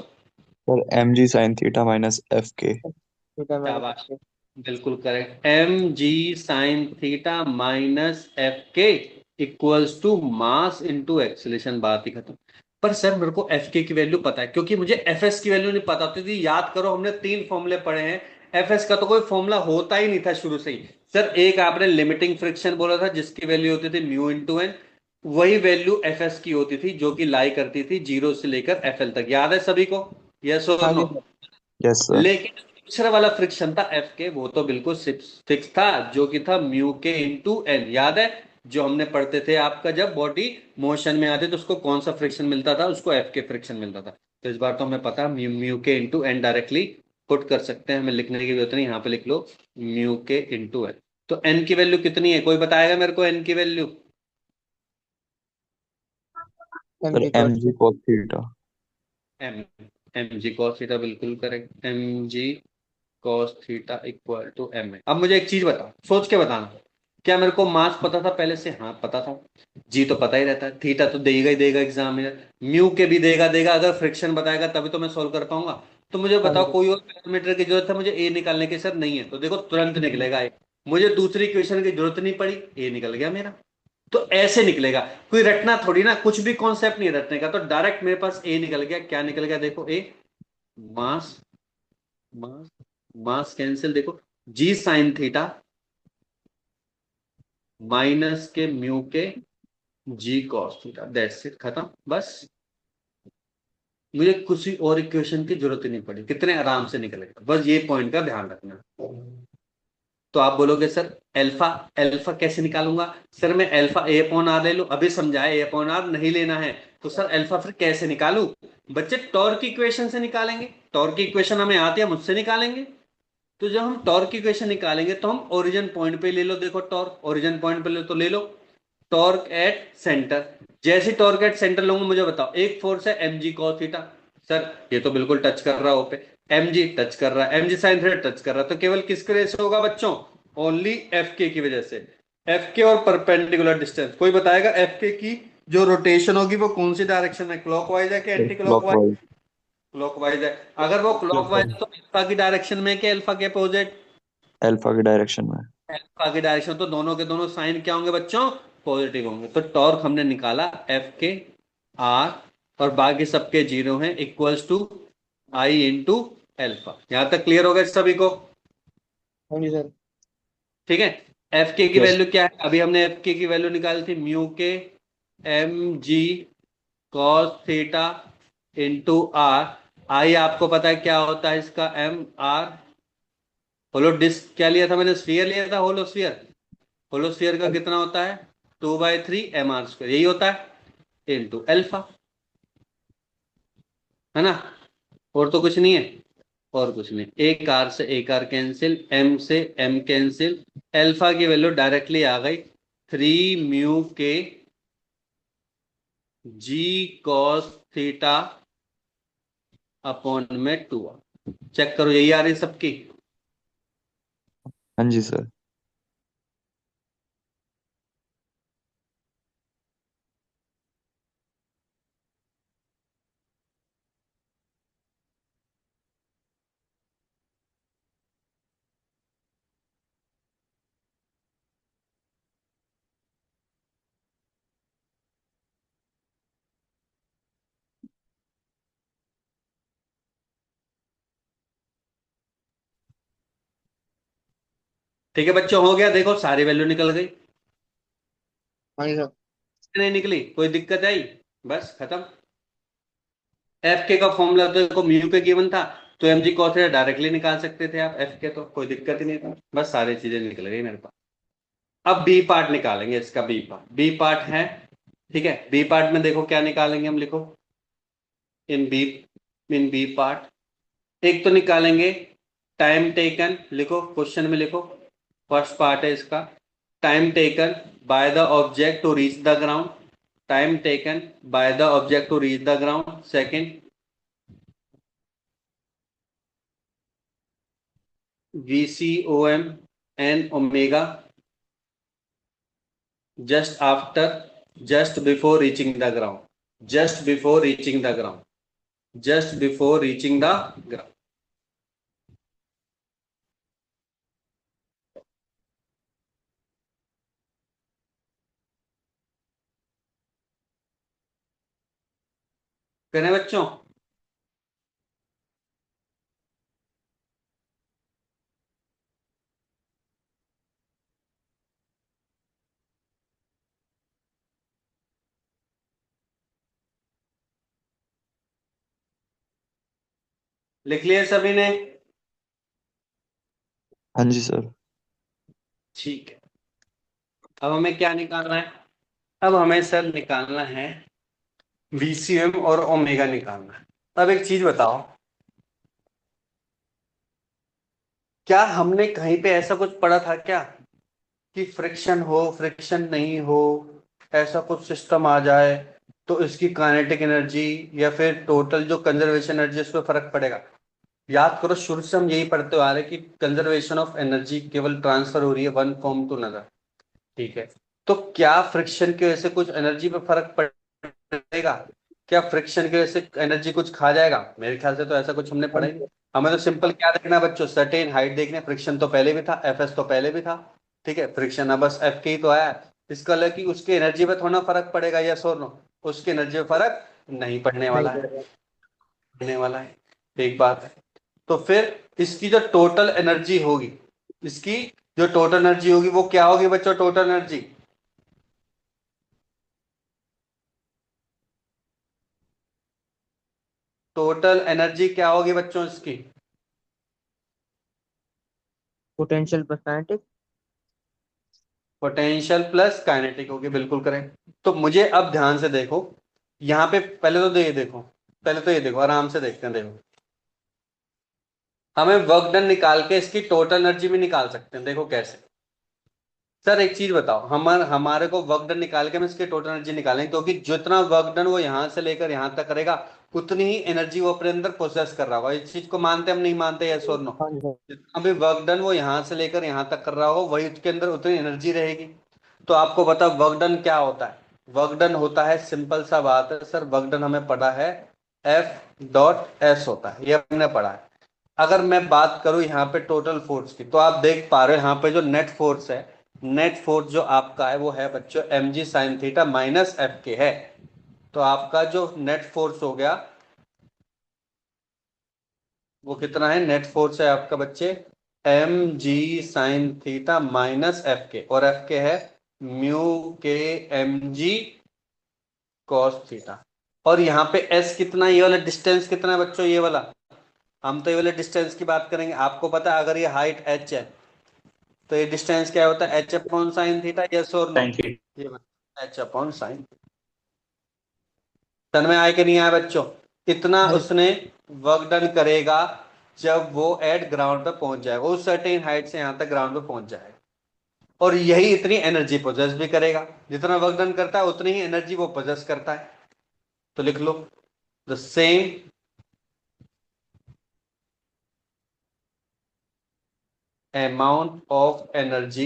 [SPEAKER 2] Sir M G sine theta minus F K.
[SPEAKER 3] Theta
[SPEAKER 1] क्या
[SPEAKER 3] माइनस
[SPEAKER 1] बात,
[SPEAKER 3] एफ के।
[SPEAKER 1] बिल्कुल correct, M G sine theta minus F K equals to mass into acceleration, बात ही खत्म। पर सर मेरे को एफ के की वैल्यू पता है, क्योंकि मुझे एफ एस की वैल्यू नहीं पता होती थी। याद करो हमने 3 फॉर्मूले पढ़े हैं, एफ एस का तो कोई फॉर्मूला होता ही नहीं था शुरू से ही। सर एक आपने लिमिटिंग फ्रिक्शन बोला था जिसकी वैल्यू होती थी म्यू इंटू एन, वही वैल्यू एफ एस की होती थी जो कि लाई करती थी 0 से लेकर एफ एल तक, याद है सभी को, यस और
[SPEAKER 3] हाँ
[SPEAKER 1] नो।
[SPEAKER 3] जी सर।
[SPEAKER 2] Yes sir.
[SPEAKER 1] लेकिन दूसरा वाला फ्रिक्शन था एफ के, वो तो बिल्कुल फिक्स था, जो कि था म्यू के इंटू एन, याद है, जो हमने पढ़ते थे आपका जब बॉडी मोशन में आती तो उसको कौन सा फ्रिक्शन मिलता था, उसको एफ के फ्रिक्शन मिलता था। तो इस बार तो हमें पता mu mu K into N directly put कर सकते हैं, हमें लिखने की जरूरत नहीं, यहाँ पे लिख लो म्यू के इंटू एन। तो एन की वैल्यू कितनी है, कोई बताएगा मेरे को एन की value.
[SPEAKER 3] M
[SPEAKER 2] sir
[SPEAKER 3] G
[SPEAKER 2] M
[SPEAKER 3] cos
[SPEAKER 2] G
[SPEAKER 3] theta.
[SPEAKER 2] Cos theta.
[SPEAKER 1] M M G cos theta, बिल्कुल correct, M G cos theta equal to M है। अब मुझे एक चीज बताओ, सोच के बताना, क्या मेरे को मास पता था पहले से, हाँ पता था, जी तो पता ही रहता है, थीटा तो देगा ही देगा एग्जाम में, म्यू के भी देगा देगा, अगर फ्रिक्शन बताएगा तभी तो मैं सोल्व कर पाऊंगा। तो मुझे
[SPEAKER 3] हाँ
[SPEAKER 1] बताओ
[SPEAKER 3] जी।
[SPEAKER 1] कोई और पैरामीटर की जरूरत है मुझे ए निकालने की, सर नहीं है, तो देखो तुरंत निकलेगा ए, मुझे दूसरी इक्वेशन की जरूरत नहीं पड़ी, ए निकल गया मेरा। तो ऐसे निकलेगा, कोई रटना थोड़ी ना, कुछ भी कॉन्सेप्ट नहीं रटने का, तो डायरेक्ट मेरे पास ए निकल गया, क्या निकल गया देखो, ए मास, मास मास कैंसिल, देखो जी साइन थीटा माइनस के mu K ji cos theta, that's it, खत्म बस। मुझे किसी और इक्वेशन की जरूरत ही नहीं पड़ी, कितने आराम से निकलेगा, बस ये पॉइंट का ध्यान रखना। तो आप बोलोगे सर अल्फा, अल्फा कैसे निकालूंगा, सर मैं अल्फा ए अपॉन आर ले लूं, अभी समझाया ए अपॉन आर नहीं लेना है, तो सर अल्फा फिर कैसे निकालूं, बच्चे टॉर्क की इक्वेशन से निकालेंगे, टॉर्क की इक्वेशन हमें आती है, मुझसे निकालेंगे। तो जब हम टॉर्क की इक्वेशन निकालेंगे तो हम ओरिजिन पॉइंट पे ले लो, देखो टॉर्क ओरिजिन पॉइंट पे ले तो ले लो टॉर्क एट सेंटर, जैसे टॉर्क एट सेंटर लूंगा, मुझे बताओ एक फोर्स है M G cos theta, sir ये तो बिल्कुल टच कर रहा है पे, एम जी टच कर रहा है, M G sine theta touch कर रहा है, तो केवल किसकी वजह से होगा बच्चों, ओनली एफ के की वजह से, एफ के और परपेंडिकुलर डिस्टेंस। कोई बताएगा एफ के की जो रोटेशन होगी वो कौन सी डायरेक्शन है, क्लॉकवाइज है कि एंटी क्लॉकवाइज,
[SPEAKER 2] क्लॉकवाइज।
[SPEAKER 1] क्लॉकवाइज है। अगर वो क्लॉकवाइज है तो अल्फा की डायरेक्शन में कि अल्फा के अपोजिट,
[SPEAKER 2] अल्फा की डायरेक्शन में।
[SPEAKER 1] अल्फा की डायरेक्शन, तो दोनों के दोनों साइन क्या होंगे बच्चों, पॉजिटिव होंगे। तो टॉर्क हमने निकाला एफ के आर, और बाकी सबके जीरो हैं, equals to I into alpha. यहां तक क्लियर हो गया सभी को।
[SPEAKER 3] हाँ जी सर।
[SPEAKER 1] ठीक है, एफ के की
[SPEAKER 2] यस।
[SPEAKER 1] वैल्यू क्या है, अभी हमने एफ के की वैल्यू निकाली थी म्यू के M G cos theta into R, आई आपको पता है क्या होता है इसका, एम आर, होलो डिस्क क्या लिया था मैंने, स्फीयर लिया था, होलोस्फीयर, होलोस्फीयर का कितना होता है 2/3 mr², यही होता है इंटू अल्फा, है ना, और तो कुछ नहीं है, और कुछ नहीं। एक आर से एक आर कैंसिल, एम से एम कैंसिल, अल्फा की वैल्यू डायरेक्टली आ गई 3 μ k जी कॉस थीटा अपॉन में 2r। चेक करो, यही आ रही सबकी।
[SPEAKER 2] हाँ जी सर।
[SPEAKER 1] ठीक है बच्चों, हो गया। देखो सारी वैल्यू निकल गई।
[SPEAKER 3] हाँ जी सर।
[SPEAKER 1] नहीं निकली, कोई दिक्कत आई? बस खत्म। एफ के का फॉर्मूला तो देखो म्यू के गिवन था, तो M G cos theta directly निकाल सकते थे आप एफ के, तो कोई दिक्कत ही नहीं था। बस सारी चीजें निकल गई मेरे पास। अब बी पार्ट निकालेंगे इसका। बी पार्ट है, ठीक है। बी पार्ट में देखो क्या निकालेंगे हम, लिखो in B, in B part एक तो निकालेंगे टाइम टेकन, लिखो क्वेश्चन में लिखो। फर्स्ट पार्ट है इसका, time taken by the object to reach the ground. Time taken by the object to reach the ground. Second, VCOM and omega just after, just before reaching the ground, just before reaching the ground, just before reaching the ground। करें बच्चों? लिख लिए सभी ने?
[SPEAKER 2] हाँ जी sir.
[SPEAKER 1] ठीक है। अब हमें क्या निकालना है? अब हमें सर निकालना है VCM और ओमेगा निकालना है। अब एक चीज बताओ, क्या हमने कहीं पे ऐसा कुछ पढ़ा था क्या कि फ्रिक्शन हो, फ्रिक्शन नहीं हो, ऐसा कुछ सिस्टम आ जाए तो इसकी काइनेटिक एनर्जी या फिर टोटल जो कंजर्वेशन एनर्जी उस पर फर्क पड़ेगा? याद करो, शुरू से हम यही पढ़ते आ रहे हैं कि कंजर्वेशन ऑफ एनर्जी केवल ट्रांसफर हो रही है वन फॉर्म टू अनदर, ठीक है। तो क्या फ्रिक्शन की वजह से कुछ एनर्जी पे फर्क पड़ेगा? क्या फ्रिक्शन की वजह से एनर्जी कुछ खा जाएगा? मेरे ख्याल से तो ऐसा कुछ हमने
[SPEAKER 3] हाँ
[SPEAKER 1] पढ़ा ही
[SPEAKER 3] जी
[SPEAKER 1] नहीं।
[SPEAKER 3] सर।
[SPEAKER 1] हमें तो सिंपल क्या देखना है बच्चों, सर्टेन हाइट देखने, फ्रिक्शन तो पहले भी था, एफ एस तो पहले भी था, ठीक है। फ्रिक्शन अब बस एफ के ही तो आया है। इसका मतलब कि उसकी एनर्जी पे थोड़ा फर्क पड़ेगा, यस और नो? उसकी एनर्जी पे फर्क नहीं पड़ने
[SPEAKER 3] नहीं
[SPEAKER 1] वाला है,
[SPEAKER 3] पड़ेगा।
[SPEAKER 1] पड़ने वाला है। एक बात है। तो फिर इसकी जो टोटल एनर्जी होगी, इसकी जो टोटल एनर्जी होगी वो क्या होगी बच्चों? टोटल एनर्जी, टोटल एनर्जी क्या होगी बच्चों इसकी?
[SPEAKER 3] Potential plus kinetic.
[SPEAKER 1] Potential plus kinetic होगी, बिल्कुल करेक्ट। तो मुझे अब ध्यान से देखो, यहाँ पे पहले तो ये देखो, पहले तो ये देखो, आराम से देखते हैं। देखो, हमें वर्क डन निकाल के इसकी टोटल एनर्जी भी निकाल सकते हैं। देखो कैसे। सर एक चीज बताओ, हमारे को वर्क डन निकाल के हम इसकी टोटल एनर्जी निकालेंगे, क्योंकि जितना वर्क डन वो यहां से लेकर यहां तक करेगा उतनी ही एनर्जी वो अपने अंदर प्रोसेस कर रहा होगा। इस चीज को मानते हम नहीं मानते, यस और नो?
[SPEAKER 3] हाँ जी सर।
[SPEAKER 1] जितना भी वर्क डन वो यहां से लेकर यहां तक कर रहा हो, वही उसके अंदर उतनी एनर्जी रहेगी। तो आपको बता वर्क डन क्या होता है? वर्क डन होता है, सिंपल सा बात है सर, वर्क डन हमें पढ़ा है F.S होता है, ये हमने पढ़ा है। अगर मैं बात करूं यहाँ पे टोटल फोर्स की, तो आप देख पा रहे हो यहाँ पे जो नेट फोर्स है, नेट फोर्स जो आपका है वो है बच्चों mg sign theta minus F के है। तो आपका जो नेट फोर्स हो गया वो कितना है? नेट फोर्स है आपका बच्चे mg sign theta minus F के, और एफ के है म्यू के mg कॉस थीटा। और यहाँ पे एस कितना, ये वाला डिस्टेंस कितना है बच्चों? ये वाला, हम तो ये वाले डिस्टेंस की बात करेंगे। आपको पता है अगर ये हाइट h है तो ये डिस्टेंस क्या होता है? h upon sine theta, yes और नो? ये h अपॉन साइन। तन में आए कि नहीं आया बच्चों? इतना
[SPEAKER 3] हाँ जी।
[SPEAKER 1] उसने वर्क डन करेगा जब वो एट ग्राउंड पे पहुंच जाएगा, उस सर्टेन हाइट से यहां तक ग्राउंड पे पहुंच जाएगा, और यही इतनी एनर्जी पोजेस भी करेगा, जितना वर्क डन करता है उतनी ही एनर्जी वो पोजेस करता है। तो लिख लो the same amount of energy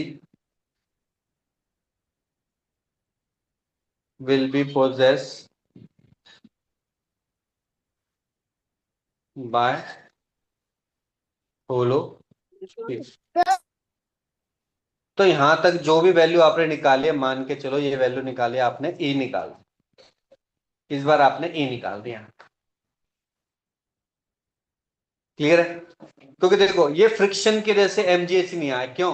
[SPEAKER 1] will be possessed by hollow fish। तो यहां तक जो भी वैल्यू आपने निकाली है, मान के चलो ये वैल्यू निकाली, आपने ई निकाल दी, इस बार आपने ई निकाल दिया। क्लियर है? क्योंकि देखो ये फ्रिक्शन की वजह से एमजीएच नहीं आया। क्यों?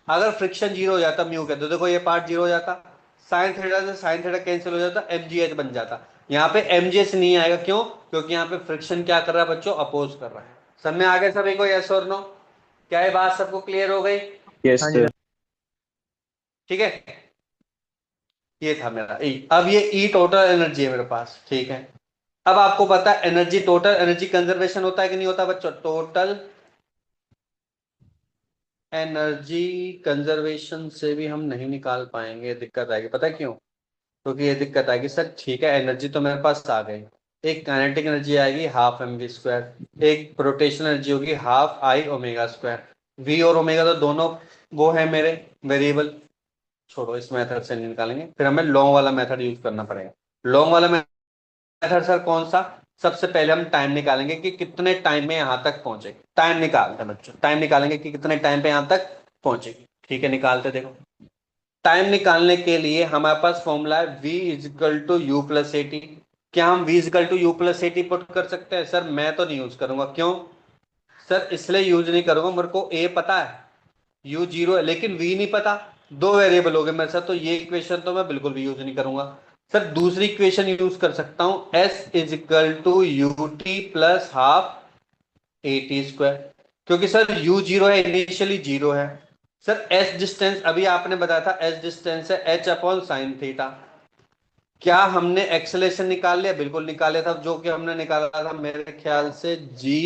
[SPEAKER 1] अगर फ्रिक्शन जीरो हो जाता म्यू के, तो देखो ये पार्ट जीरो हो जाता, साइन थीटा से साइन थीटा कैंसिल हो जाता, एमजीएच बन जाता। यहाँ पे एमजीएच नहीं आएगा। क्यों? क्योंकि यहाँ पे फ्रिक्शन क्या कर रहा है बच्चों? अपोज कर रहा है। सब में आगे सभी को यस और नो? क्या ये बात सबको क्लियर हो गई?
[SPEAKER 2] यस
[SPEAKER 3] हाँ जी
[SPEAKER 2] सर।
[SPEAKER 1] ठीक है, ये था मेरा ई। अब ये ई टोटल एनर्जी है मेरे पास। ठीक है, अब आपको पता है एनर्जी, टोटल एनर्जी कंजर्वेशन होता है कि नहीं होता बच्चों? टोटल एनर्जी कंजर्वेशन से भी हम नहीं निकाल पाएंगे, दिक्कत आएगी। पता है क्यों? क्योंकि ये दिक्कत आएगी सर, ठीक है एनर्जी तो मेरे पास आ गई, एक काइनेटिक एनर्जी आएगी हाफ एम वी स्क्वायर, एक रोटेशनल एनर्जी होगी half I omega square. V और ओमेगा तो दोनों वो है मेरे वेरिएबल। छोड़ो, इस मेथड से नहीं निकालेंगे, फिर हमें लॉन्ग वाला मेथड यूज करना पड़ेगा। लॉन्ग वाला मेथड सर कौन सा? सबसे पहले हम टाइम निकालेंगे कि कितने टाइम में यहां तक पहुंचेगी। टाइम निकालते हैं बच्चों, टाइम निकालेंगे कि कितने टाइम पे यहां तक पहुंचेगी। ठीक है, निकालते देखो। टाइम निकालने के लिए हमारे पास फॉर्मूला है v is equal to U plus A T. क्या हम v is equal to U plus A T put कर सकते हैं? सर मैं तो नहीं यूज करूंगा। क्यों सर? इसलिए यूज नहीं करूंगा, मेरे को a पता है, u जीरो है, लेकिन v नहीं पता। दो वेरिएबल हो गए मेरे साथ, तो ये इक्वेशन तो मैं बिल्कुल भी यूज नहीं करूंगा। सर दूसरी इक्वेशन यूज कर सकता हूं, s equal to U T plus half A T square. क्योंकि सर u जीरो है, इनिशियली जीरो है। सर s डिस्टेंस अभी आपने बताया था, s डिस्टेंस है h अपॉन साइन थीटा। क्या हमने एक्सेलेरेशन निकाल लिया? बिल्कुल निकाल लिया था, जो कि हमने निकाला था मेरे ख्याल से g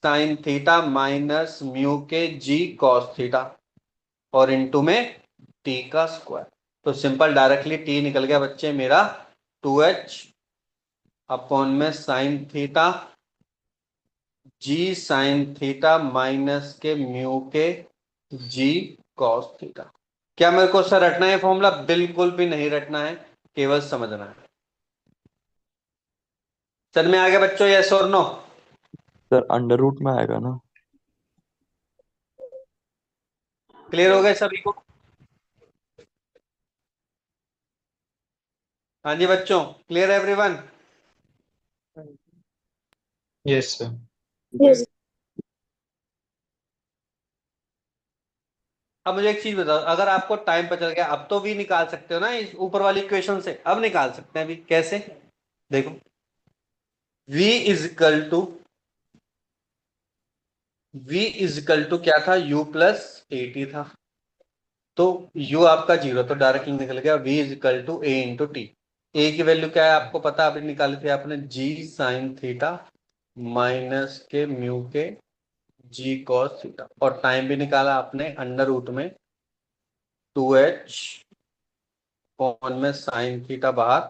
[SPEAKER 1] sign theta minus mu के g कॉस थीटा, और इनटू में t का स्क्वायर। तो सिंपल डायरेक्टली t निकल गया बच्चे मेरा 2h अपॉन में sine theta g sign theta minus के म्यू के g कॉस थीटा। क्या मेरे को सर रटना है फॉर्मूला? बिल्कुल भी नहीं रटना है, केवल समझना है। सर में आ गया बच्चों, यस और नो?
[SPEAKER 2] सर अंडर रूट में आएगा ना?
[SPEAKER 1] क्लियर हो गए सभी को? हाँ जी बच्चों, clear everyone?
[SPEAKER 4] Yes sir.
[SPEAKER 3] Yes.
[SPEAKER 1] अब मुझे एक चीज बताओ, अगर आपको टाइम पता चल गया, अब तो भी निकाल सकते हो ना इस ऊपर वाली इक्वेशन से? अब निकाल सकते हैं अभी। कैसे? देखो, v इजिकल टू क्या था? u प्लस एटी था। तो u आपका जीरो, तो डायरेक्टली निकल गया v is equal to A into T. A की वैल्यू क्या है आपको पता? अभी निकाली थी आपने, g साइन थीटा माइनस के म्यू के g कॉस थीटा, और टाइम भी निकाला आपने अंडर रूट में 2h कॉन में साइन थीटा बाहर,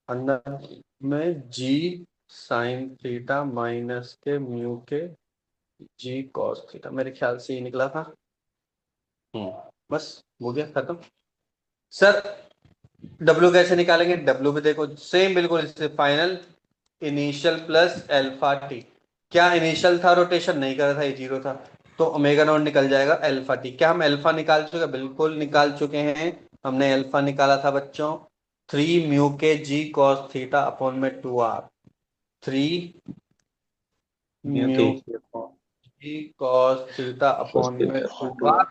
[SPEAKER 1] अंदर में g साइन थीटा माइनस के म्यू के g कॉस थीटा। मेरे ख्याल से ये निकला था। बस हो गया खत्म। सर W कैसे निकालेंगे? W भी देखो सेम बिल्कुल, इससे final initial plus alpha T. क्या इनिशियल था? रोटेशन नहीं कर रहा था, ये जीरो था, तो ओमेगा नॉट निकल जाएगा अल्फा टी। क्या हम अल्फा निकाल चुके हैं? बिल्कुल निकाल चुके हैं। हमने अल्फा निकाला था बच्चों 3 म्यू के जी कॉस थीटा अपॉन में 2r। 3 mu G cos theta upon में 2r,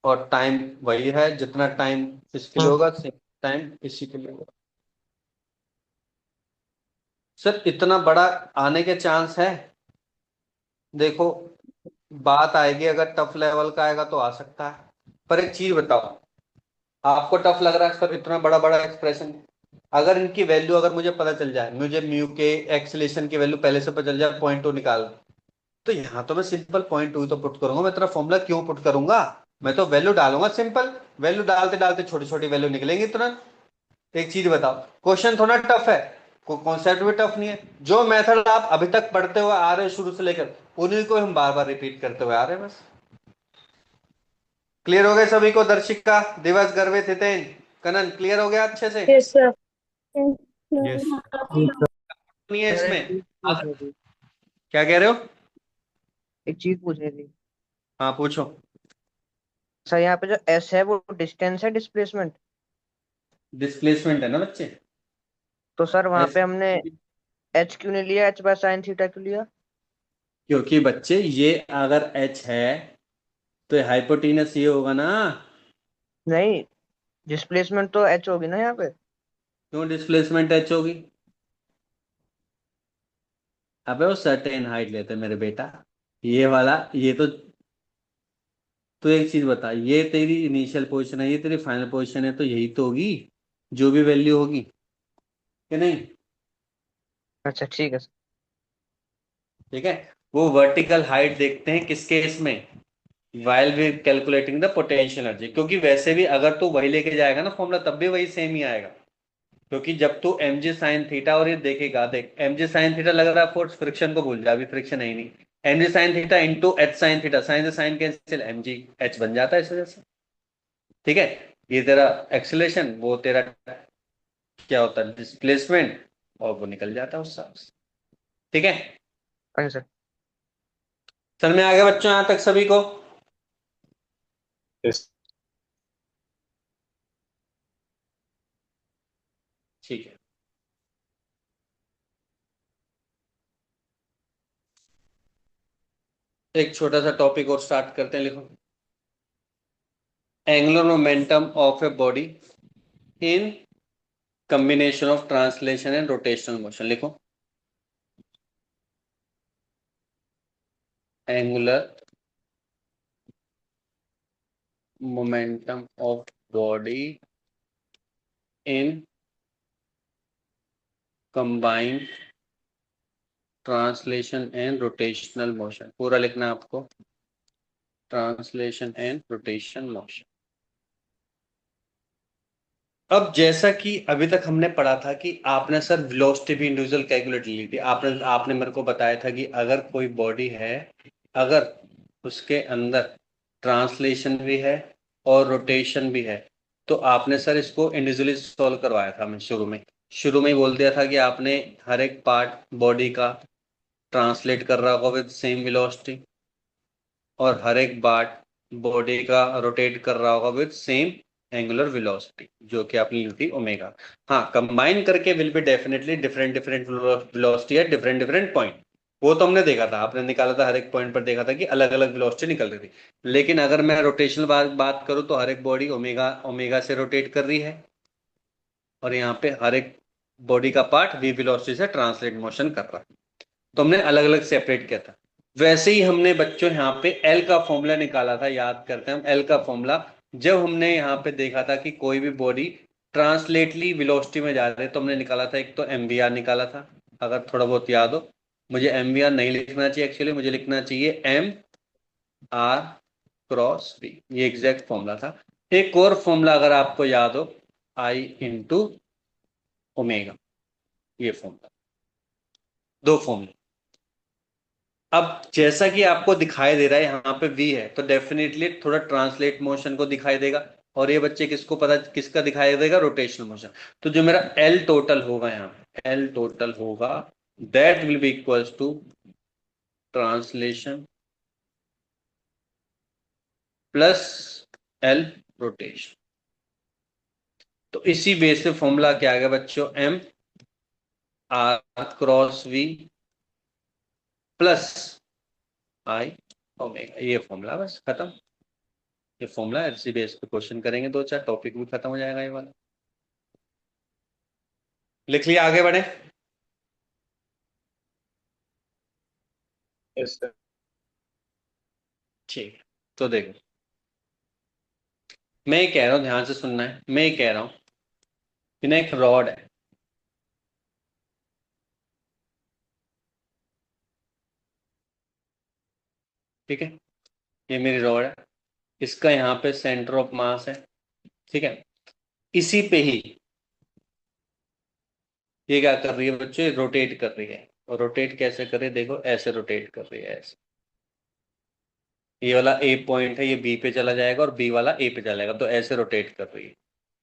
[SPEAKER 1] और टाइम वही है, जितना टाइम इसके लिए होगा सेम टाइम इसी के लिए होगा। सर इतना बड़ा आने के चांस है? देखो बात आएगी, अगर टफ लेवल का आएगा तो आ सकता है, पर एक चीज बताओ, आपको टफ लग रहा है सर इतना बड़ा बड़ा एक्सप्रेशन? अगर इनकी वैल्यू अगर मुझे पता चल जाए, मुझे म्यू के एक्सेलेरेशन की वैल्यू पहले से पता चल जाए, 0.2 निकाल, तो यहाँ तो मैं सिंपल 0.2 तो पुट करूंगा। मैं तेरा फॉर्मूला क्यों पुट करूंगा, मैं तो वैल्यू डालूंगा, सिंपल वैल्यू डालते डालते छोटी छोटी वैल्यू निकलेंगी तुरंत। एक चीज बताओ, क्वेश्चन थोड़ा टफ है, कॉन्सेप्ट भी टफ नहीं है। जो मेथड आप अभी तक पढ़ते हुए आ रहे हो शुरू से लेकर, उन्हीं को हम बार बार रिपीट करते हुए आ रहे हैं बस। क्लियर हो गए सभी को? दर्शिका, दिवस, गर्वित, हितेन, कनन, क्लियर हो गया अच्छे से?
[SPEAKER 4] Yes sir.
[SPEAKER 1] यस।
[SPEAKER 3] ठीक है
[SPEAKER 1] नहीं है
[SPEAKER 3] सर,
[SPEAKER 1] इसमें?
[SPEAKER 3] एक चीज
[SPEAKER 1] अगर,
[SPEAKER 3] पूछनी थी।
[SPEAKER 1] क्या कह रहे हो?
[SPEAKER 3] एक चीज पूछनी थी
[SPEAKER 1] हाँ पूछो।
[SPEAKER 3] सर, यहाँ पे जो एस है वो डिस्टेंस है डिस्प्लेसमेंट?
[SPEAKER 1] डिस्प्लेसमेंट है ना बच्चे।
[SPEAKER 3] तो सर वहां
[SPEAKER 1] ऐसे,
[SPEAKER 3] पे हमने एच क्यों नहीं लिया, एच बाय साइन थीटा क्यों लिया?
[SPEAKER 1] क्योंकि बच्चे ये अगर एच है तो हाइपोटेनस ये होगा ना।
[SPEAKER 3] नहीं, डिस्प्लेसमेंट तो एच होगी ना यहाँ पे।
[SPEAKER 1] क्यों डिस्प्लेसमेंट एच होगी? अबे वो सर्टेन हाइट लेते हैं मेरे बेटा, ये वाला, ये तो एक चीज बता, ये तेरी इनिशियल पोजीशन है, ये तेरी फाइनल पोजीशन है, तो यही तो होगी जो भी वैल्यू होगी, कि नहीं?
[SPEAKER 3] अच्छा ठीक है सर।
[SPEAKER 1] ठीक है। वो वर्टिकल हाइट देखते हैं किस केस में, while we calculating the potential energy, क्योंकि वैसे भी अगर तू वही लेके जाएगा ना फॉर्मूला, तब भी वही सेम ही आएगा। क्योंकि जब तू एम जी साइन थीटा, और ये देखेगा, देख एम जी साइन थीटा लग रहा है फोर्स, फ्रिक्शन को भूल जा, अभी फ्रिक्शन है ही नहीं। M G sine theta into H sine theta, sine से sine cancel, M G H बन जाता है इस वजह से। ठीक है। ये तेरा एक्सीलरेशन, वो तेरा क्या होता है डिस्प्लेसमेंट, और वो निकल जाता है उस हिसाब से। ठीक है।
[SPEAKER 3] अच्छा सर।
[SPEAKER 1] समझ में आ गया बच्चों यहां तक सभी को?
[SPEAKER 2] यस।
[SPEAKER 1] ठीक है। एक छोटा सा टॉपिक और स्टार्ट करते हैं, लिखो। Angular momentum of a body in combination of translation and rotational motion, लिखो। Angular momentum of body in combined translation and rotational motion, पूरा लिखना है आपको, ट्रांसलेशन एंड रोटेशन मोशन। अब जैसा कि अभी तक हमने पढ़ा था कि आपने सर वेलोसिटी भी इंडिविजुअल कैलकुलेट ली थी, आपने आपने मेरे को बताया था कि अगर कोई बॉडी है, अगर उसके अंदर ट्रांसलेशन भी है और रोटेशन भी है, तो आपने सर इसको इंडिविजुअली सॉल्व करवाया था। मैं शुरू में ही बोल दिया था कि आपने हर एक पार्ट बॉडी का ट्रांसलेट कर रहा होगा विद सेम वेलोसिटी, और हर एक पार्ट बॉडी का रोटेट कर रहा होगा विद सेम एंगुलर वेलोसिटी, जो कि आपने ली थी ओमेगा। हाँ, कंबाइन करके will be definitely different different velocity at different different point, वो तो हमने देखा था, आपने निकाला था, हर एक पॉइंट पर देखा था कि अलग अलग वेलोसिटी निकल रही थी। लेकिन अगर मैं रोटेशनल बात करूं, तो हर एक बॉडी ओमेगा ओमेगा से रोटेट कर रही है, और यहाँ पे हर एक बॉडी का पार्ट वी वेलोसिटी से ट्रांसलेट मोशन कर रहा है, तो हमने अलग अलग सेपरेट किया था। वैसे ही हमने बच्चों यहाँ पे एल का फॉर्मूला निकाला था, याद करते हैं हम एल का फॉर्मूला। जब हमने यहाँ पे देखा था कि कोई भी बॉडी ट्रांसलेटली वेलोसिटी में जा रही है, तो हमने निकाला था, एक तो एमवीआर निकाला था, अगर थोड़ा बहुत याद हो। मुझे एमवीआर नहीं लिखना चाहिए एक्चुअली, मुझे लिखना चाहिए एम आर क्रॉस बी, ये एग्जैक्ट फॉर्मूला था। एक और फॉर्मूला अगर आपको याद हो, आई इंटू ओमेगा, ये फॉर्मूला, दो फॉर्मूला। अब जैसा कि आपको दिखाई दे रहा है यहाँ पे v है, तो डेफिनेटली थोड़ा ट्रांसलेट मोशन को दिखाई देगा, और ये बच्चे किसको पता किसका दिखाई देगा, रोटेशनल मोशन। तो जो मेरा L टोटल होगा यहाँ पे, L टोटल होगा, that will be equals to translation plus L rotation. तो इसी बेस पे फॉर्मूला क्या आ गया बच्चों, M R cross V plus I omega, ये फॉर्मूला, बस खत्म। ये फॉर्मूला इसी बेस पे क्वेश्चन करेंगे, दो चार टॉपिक भी खत्म हो जाएगा ये वाला। लिख लिया, आगे बढ़े।
[SPEAKER 2] Yes sir.
[SPEAKER 1] ठीक है। तो देखो, मैं ये कह रहा हूं, ध्यान से सुनना है, मैं ये कह रहा हूं कि ना एक रॉड है, ठीक है, ये मेरी रॉड है, इसका यहाँ पे सेंटर ऑफ मास है, ठीक है, इसी पे ही ये क्या कर रही है बच्चों, रोटेट कर रही है। और रोटेट कैसे कर रही है, देखो ऐसे रोटेट कर रही है, ऐसे। ये वाला ए पॉइंट है, ये बी पे चला जाएगा और बी वाला ए पे चला जाएगा, तो ऐसे रोटेट कर रही है,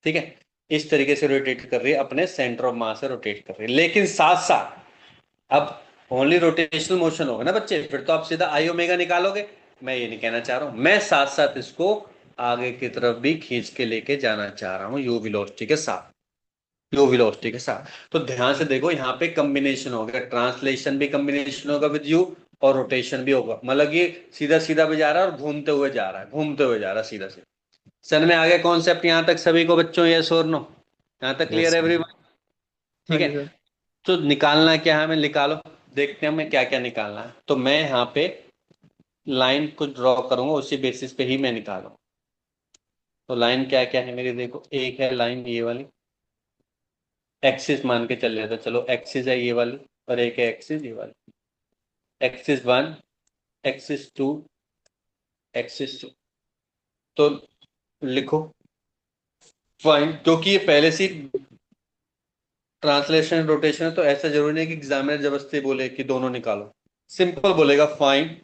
[SPEAKER 1] ठीक है। इस तरीके से रोटेट कर रही है, अपने सेंटर ऑफ मास से रोटेट कर रही है। लेकिन साथ साथ अब ओनली रोटेशनल मोशन होगा ना बच्चे, फिर तो आप सीधा आई ओमेगा निकालोगे। मैं ये नहीं कहना चाह रहा हूं, मैं साथ साथ इसको आगे की तरफ भी खींच के लेके जाना चाह रहा हूं यू वेलोसिटी के साथ, यू वेलोसिटी के साथ। तो ध्यान से देखो, यहाँ पे कॉम्बिनेशन हो गया, ट्रांसलेशन भी कॉम्बिनेशन होगा विद यू, और रोटेशन भी होगा, मतलब ये सीधा सीधा भी जा रहा है और घूमते हुए जा रहा है, घूमते हुए जा रहा है सीधा सीधा। सन में आ गया कॉन्सेप्ट यहाँ तक सभी को बच्चों, यस और नो? यहाँ तक
[SPEAKER 2] यस
[SPEAKER 1] क्लियर है
[SPEAKER 2] सर।
[SPEAKER 1] एवरीवन?
[SPEAKER 4] हाँ
[SPEAKER 1] ठीक है।
[SPEAKER 4] जी सर।
[SPEAKER 1] तो निकालना क्या है हमें, निकालो, देखते हैं हमें क्या क्या निकालना है। तो मैं यहाँ पे लाइन को ड्रॉ करूंगा, उसी बेसिस पे ही मैं निकालूंगा। तो लाइन क्या क्या है मेरी, देखो एक है लाइन ये वाली, एक्सिस मान के चल रहा था, चलो एक्सिस है ये वाली, और एक है एक्सिस ये वाली, axis one, axis two, axis two. तो लिखो फाइन, क्योंकि ये पहले से ट्रांसलेशन रोटेशन है, तो ऐसा जरूरी नहीं कि एग्जामिनर जबरदस्ती बोले कि दोनों निकालो। सिंपल बोलेगा फाइन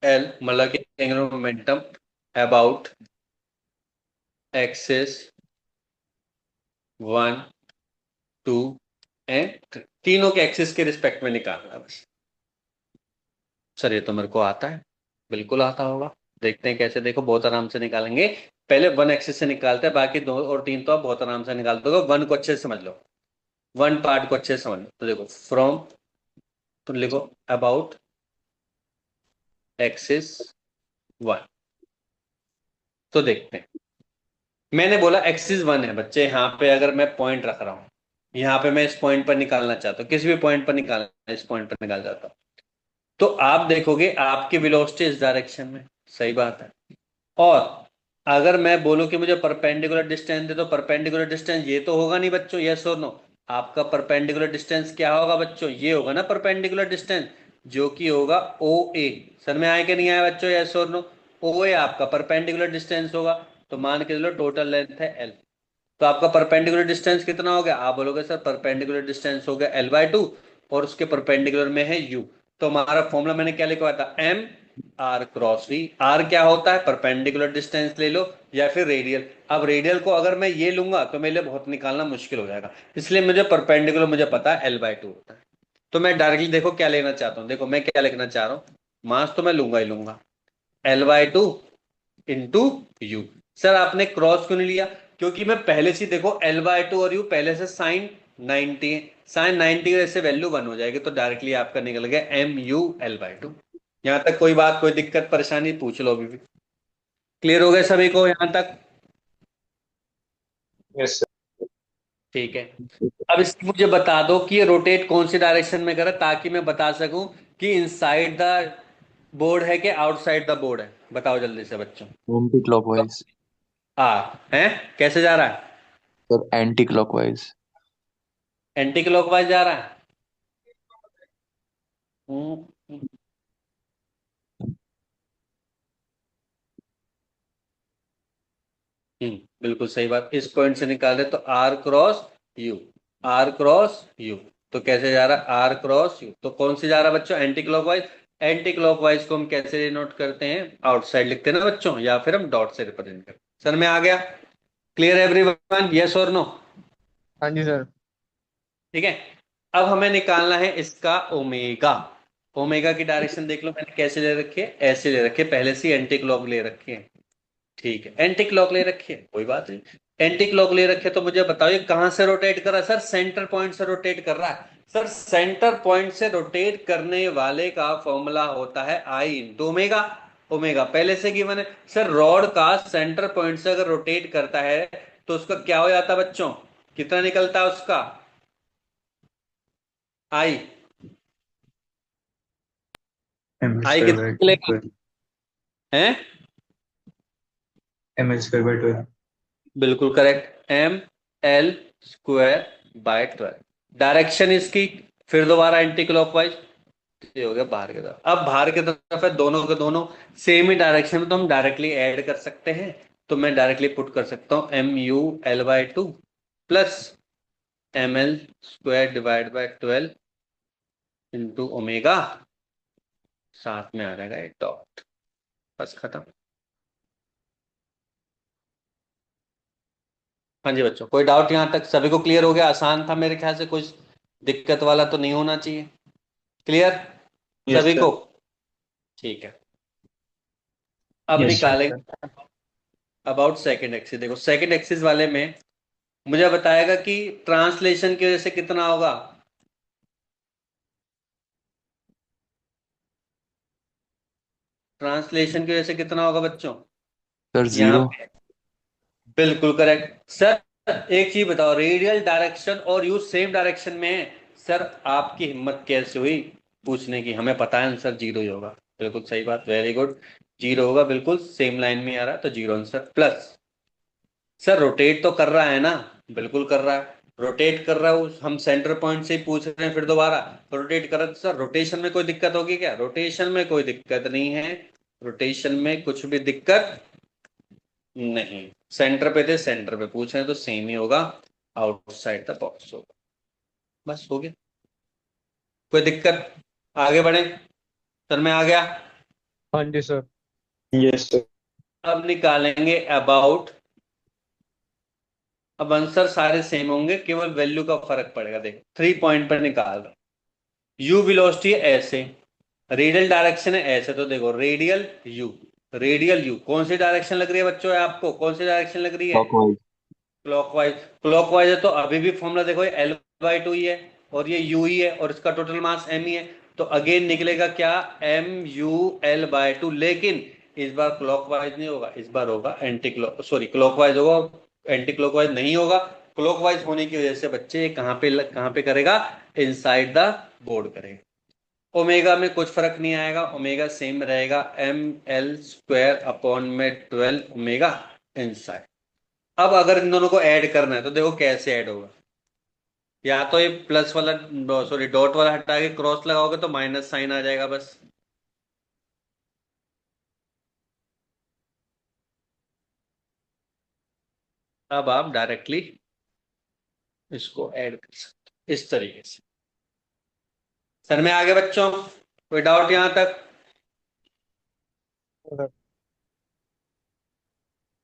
[SPEAKER 1] एल, मतलब कि angular momentum about axis one, two and, तीनों के एक्सिस के रिस्पेक्ट में निकालना है बस। सर ये तो मेरे को आता है, बिल्कुल आता होगा, देखते हैं कैसे। देखो बहुत आराम से निकालेंगे, पहले वन एक्सिस से निकालते हैं, बाकी दो और तीन तो आप बहुत आराम से निकाल दोगे। वन को अच्छे से समझ लो, वन पार्ट को अच्छे से समझ लो। तो देखो फ्रॉम, तो लिखो अबाउट एक्सिस वन। तो देखते हैं, मैंने बोला एक्सिस वन है बच्चे, यहाँ पे अगर मैं पॉइंट रख रहा हूँ, यहाँ पे मैं इस पॉइंट पर निकालना चाहता हूँ, किसी भी पॉइंट पर निकालना, इस पॉइंट पर निकाल जाता हूँ, तो आप देखोगे आपकी वेलोसिटी इस डायरेक्शन में, सही बात है। और अगर मैं बोलूं कि मुझे परपेंडिकुलर डिस्टेंस दे, तो परपेंडिकुलर डिस्टेंस ये तो होगा नहीं बच्चों, यस और नो? आपका परपेंडिकुलर डिस्टेंस क्या होगा बच्चों, ये होगा ना परपेंडिकुलर डिस्टेंस, जो कि होगा ओ ए। सर में आया कि नहीं आया बच्चों, यस और नो? ओ ए आपका परपेंडिकुलर डिस्टेंस होगा, तो मान के चलो टोटल लेंथ है एल। तो आपका परपेंडिकुलर डिस्टेंस कितना हो गया, आप बोलोगे सर परपेंडिकुलर डिस्टेंस हो गया L/2, और उसके परपेंडिकुलर में है U। तो हमारा फॉर्मूला मैंने क्या लिखवाया था, M R cross V। R क्या होता है, परपेंडिकुलर डिस्टेंस ले लो या फिर रेडियल। अब रेडियल को अगर मैं ये लूंगा तो मेरे लिए बहुत निकालना मुश्किल हो जाएगा, इसलिए मुझे परपेंडिकुलर मुझे पता है L/2 होता है। तो मैं डायरेक्टली देखो क्या लेना चाहता हूँ, देखो मैं क्या लिखना चाह रहा हूँ, मास तो मैं लूंगा ही लूंगा, L/2 इंटू यू। सर आपने क्रॉस क्यों नहीं लिया, क्योंकि मैं पहले से देखो L/2 और यू पहले से साइन 90 है, साइन 90 की वजह से वैल्यू 1 हो जाएगी, तो डायरेक्टली आपका निकल गया MU L/2। यहां तक कोई बात, कोई दिक्कत परेशानी पूछ लो अभी भी। क्लियर हो गया सभी को यहां तक?
[SPEAKER 4] Yes sir.
[SPEAKER 1] ठीक है। अब इसकी मुझे बता दो कि ये रोटेट कौन सी डायरेक्शन में करे, ताकि मैं बता सकूं कि इनसाइड द बोर्ड है कि आउटसाइड द बोर्ड है। बताओ जल्दी से बच्चों।
[SPEAKER 2] Anti clockwise.
[SPEAKER 1] आ है, कैसे जा रहा है?
[SPEAKER 2] Sir anti clockwise.
[SPEAKER 1] Anti clockwise जा रहा है। हम्म, बिल्कुल सही बात, इस पॉइंट से निकाल रहे तो R cross U, R cross U. तो कैसे जा रहा है, आर क्रॉस यू, तो कौन सी जा रहा है बच्चों, एंटी क्लॉकवाइज। एंटी क्लॉकवाइज को हम कैसे डिनोट करते हैं, आउटसाइड लिखते हैं ना बच्चों, या फिर हम डॉट से रिप्रेजेंट करते हैं। सर में आ गया, क्लियर एवरीवन, यस और नो?
[SPEAKER 4] हाँ जी सर।
[SPEAKER 1] ठीक है। अब हमें निकालना है इसका ओमेगा। ओमेगा की डायरेक्शन देख लो मैंने कैसे ले रखी है, ऐसे ले रखी है, पहले से एंटी क्लॉक ले रखी है। ठीक है, एंटी क्लॉक ले रखी है, कोई बात नहीं। एंटी क्लॉक ले रखे, तो मुझे बताओ ये कहां से रोटेट कर रहा है, सर सेंटर पॉइंट से रोटेट कर रहा है। सर सेंटर पॉइंट से रोटेट करने वाले का फॉर्मूला होता है आई इंटू ओमेगा। ओमेगा पहले से गिवन है। सर रॉड का सेंटर पॉइंट से अगर रोटेट करता है तो उसका क्या हो जाता है बच्चों, कितना निकलता है उसका आई,
[SPEAKER 4] एम
[SPEAKER 1] आई
[SPEAKER 4] स्क्वायर
[SPEAKER 1] कितना
[SPEAKER 4] बाय
[SPEAKER 1] निकलेगा
[SPEAKER 4] 12।
[SPEAKER 1] है?
[SPEAKER 4] M square by 12।
[SPEAKER 1] बिल्कुल correct, M L square by 12। Direction इसकी फिर दोबारा एंटी क्लॉकवाइज, ये हो गया बाहर की तरफ। अब बाहर की तरफ है, दोनों के दोनों सेम ही डायरेक्शन में, तो हम डायरेक्टली ऐड कर सकते हैं। तो मैं डायरेक्टली पुट कर सकता हूं M U L by 2 plus M L square divide by 12 into omega, साथ में आ जाएगा एक डॉट, बस खत्म। हाँ जी बच्चों, कोई डाउट यहाँ तक? सभी को क्लियर हो गया? आसान था मेरे ख्याल से, कुछ दिक्कत वाला तो नहीं होना चाहिए। क्लियर
[SPEAKER 4] यस
[SPEAKER 1] सभी
[SPEAKER 4] सर।
[SPEAKER 1] को? ठीक है, अब
[SPEAKER 4] यस
[SPEAKER 1] निकालेंगे अबाउट सेकंड एक्सिस। देखो सेकंड एक्सिस वाले में मुझे बताएगा कि ट्रांसलेशन की वजह से कितना होगा। ट्रांसलेशन की वजह से कितना होगा बच्चों?
[SPEAKER 2] सर
[SPEAKER 1] यहाँ
[SPEAKER 2] 0।
[SPEAKER 1] पे बिल्कुल करेक्ट सर। एक चीज बताओ, रेडियल डायरेक्शन और यू सेम डायरेक्शन में है। सर आपकी हिम्मत कैसे हुई पूछने की? हमें पता है आंसर जीरो ही होगा। बिल्कुल सही बात, वेरी गुड, जीरो होगा, बिल्कुल सेम लाइन में आ रहा है तो zero answer. Plus sir rotate तो कर रहा है ना? बिल्कुल कर रहा है, रोटेट कर रहा है, हम सेंटर पॉइंट से ही पूछ रहे हैं फिर दोबारा, रोटेट कर रहा है। तो सर रोटेशन में कोई दिक्कत होगी क्या? रोटेशन में कोई दिक्कत नहीं है, रोटेशन में कुछ भी दिक्कत नहीं। सेंटर पे थे, सेंटर पे पूछ रहे हैं तो सेम ही होगा, आउटसाइड द बॉक्स होगा। बस हो गया, कोई दिक्कत? आगे बढ़े, सर मैं आ गया।
[SPEAKER 4] हाँ जी सर। Yes sir.
[SPEAKER 1] अब निकालेंगे अबाउट। अब आंसर सारे सेम होंगे, केवल वैल्यू का फर्क पड़ेगा। देखो 3 पॉइंट पर निकाल रहा हूं। यू वेलोसिटी है ऐसे, रेडियल डायरेक्शन है ऐसे, तो देखो रेडियल यू, रेडियल यू कौन सी डायरेक्शन लग रही है बच्चों? आपको कौन सी डायरेक्शन लग रही है?
[SPEAKER 2] क्लॉकवाइज।
[SPEAKER 1] क्लॉकवाइज। क्लॉकवाइज है तो अभी भी फॉर्मूला देखो, एल बाई टू ही है और ये यू ही है और इसका टोटल मास एम ही है, तो अगेन निकलेगा क्या? M U L by two. लेकिन इस बार क्लॉकवाइज नहीं होगा, इस बार होगा एंटी क्लॉक, सॉरी क्लॉकवाइज होगा, एंटी क्लॉकवाइज नहीं होगा। क्लॉकवाइज होने की वजह से बच्चे कहाँ पे करेगा? इनसाइड द बोर्ड करेगा। ओमेगा में कुछ फर्क नहीं आएगा, ओमेगा सेम रहेगा, एम एल स्क्वायर अपॉन में 12 ओमेगा इनसाइड। अब अगर इन दोनों को ऐड करना है तो देखो कैसे ऐड होगा। या तो ये प्लस वाला, सॉरी डॉट वाला हटा के क्रॉस लगाओगे तो माइनस साइन आ जाएगा बस। अब आप डायरेक्टली इसको ऐड कर सकते इस तरीके से। सर में आगे बच्चों, कोई डाउट यहां तक?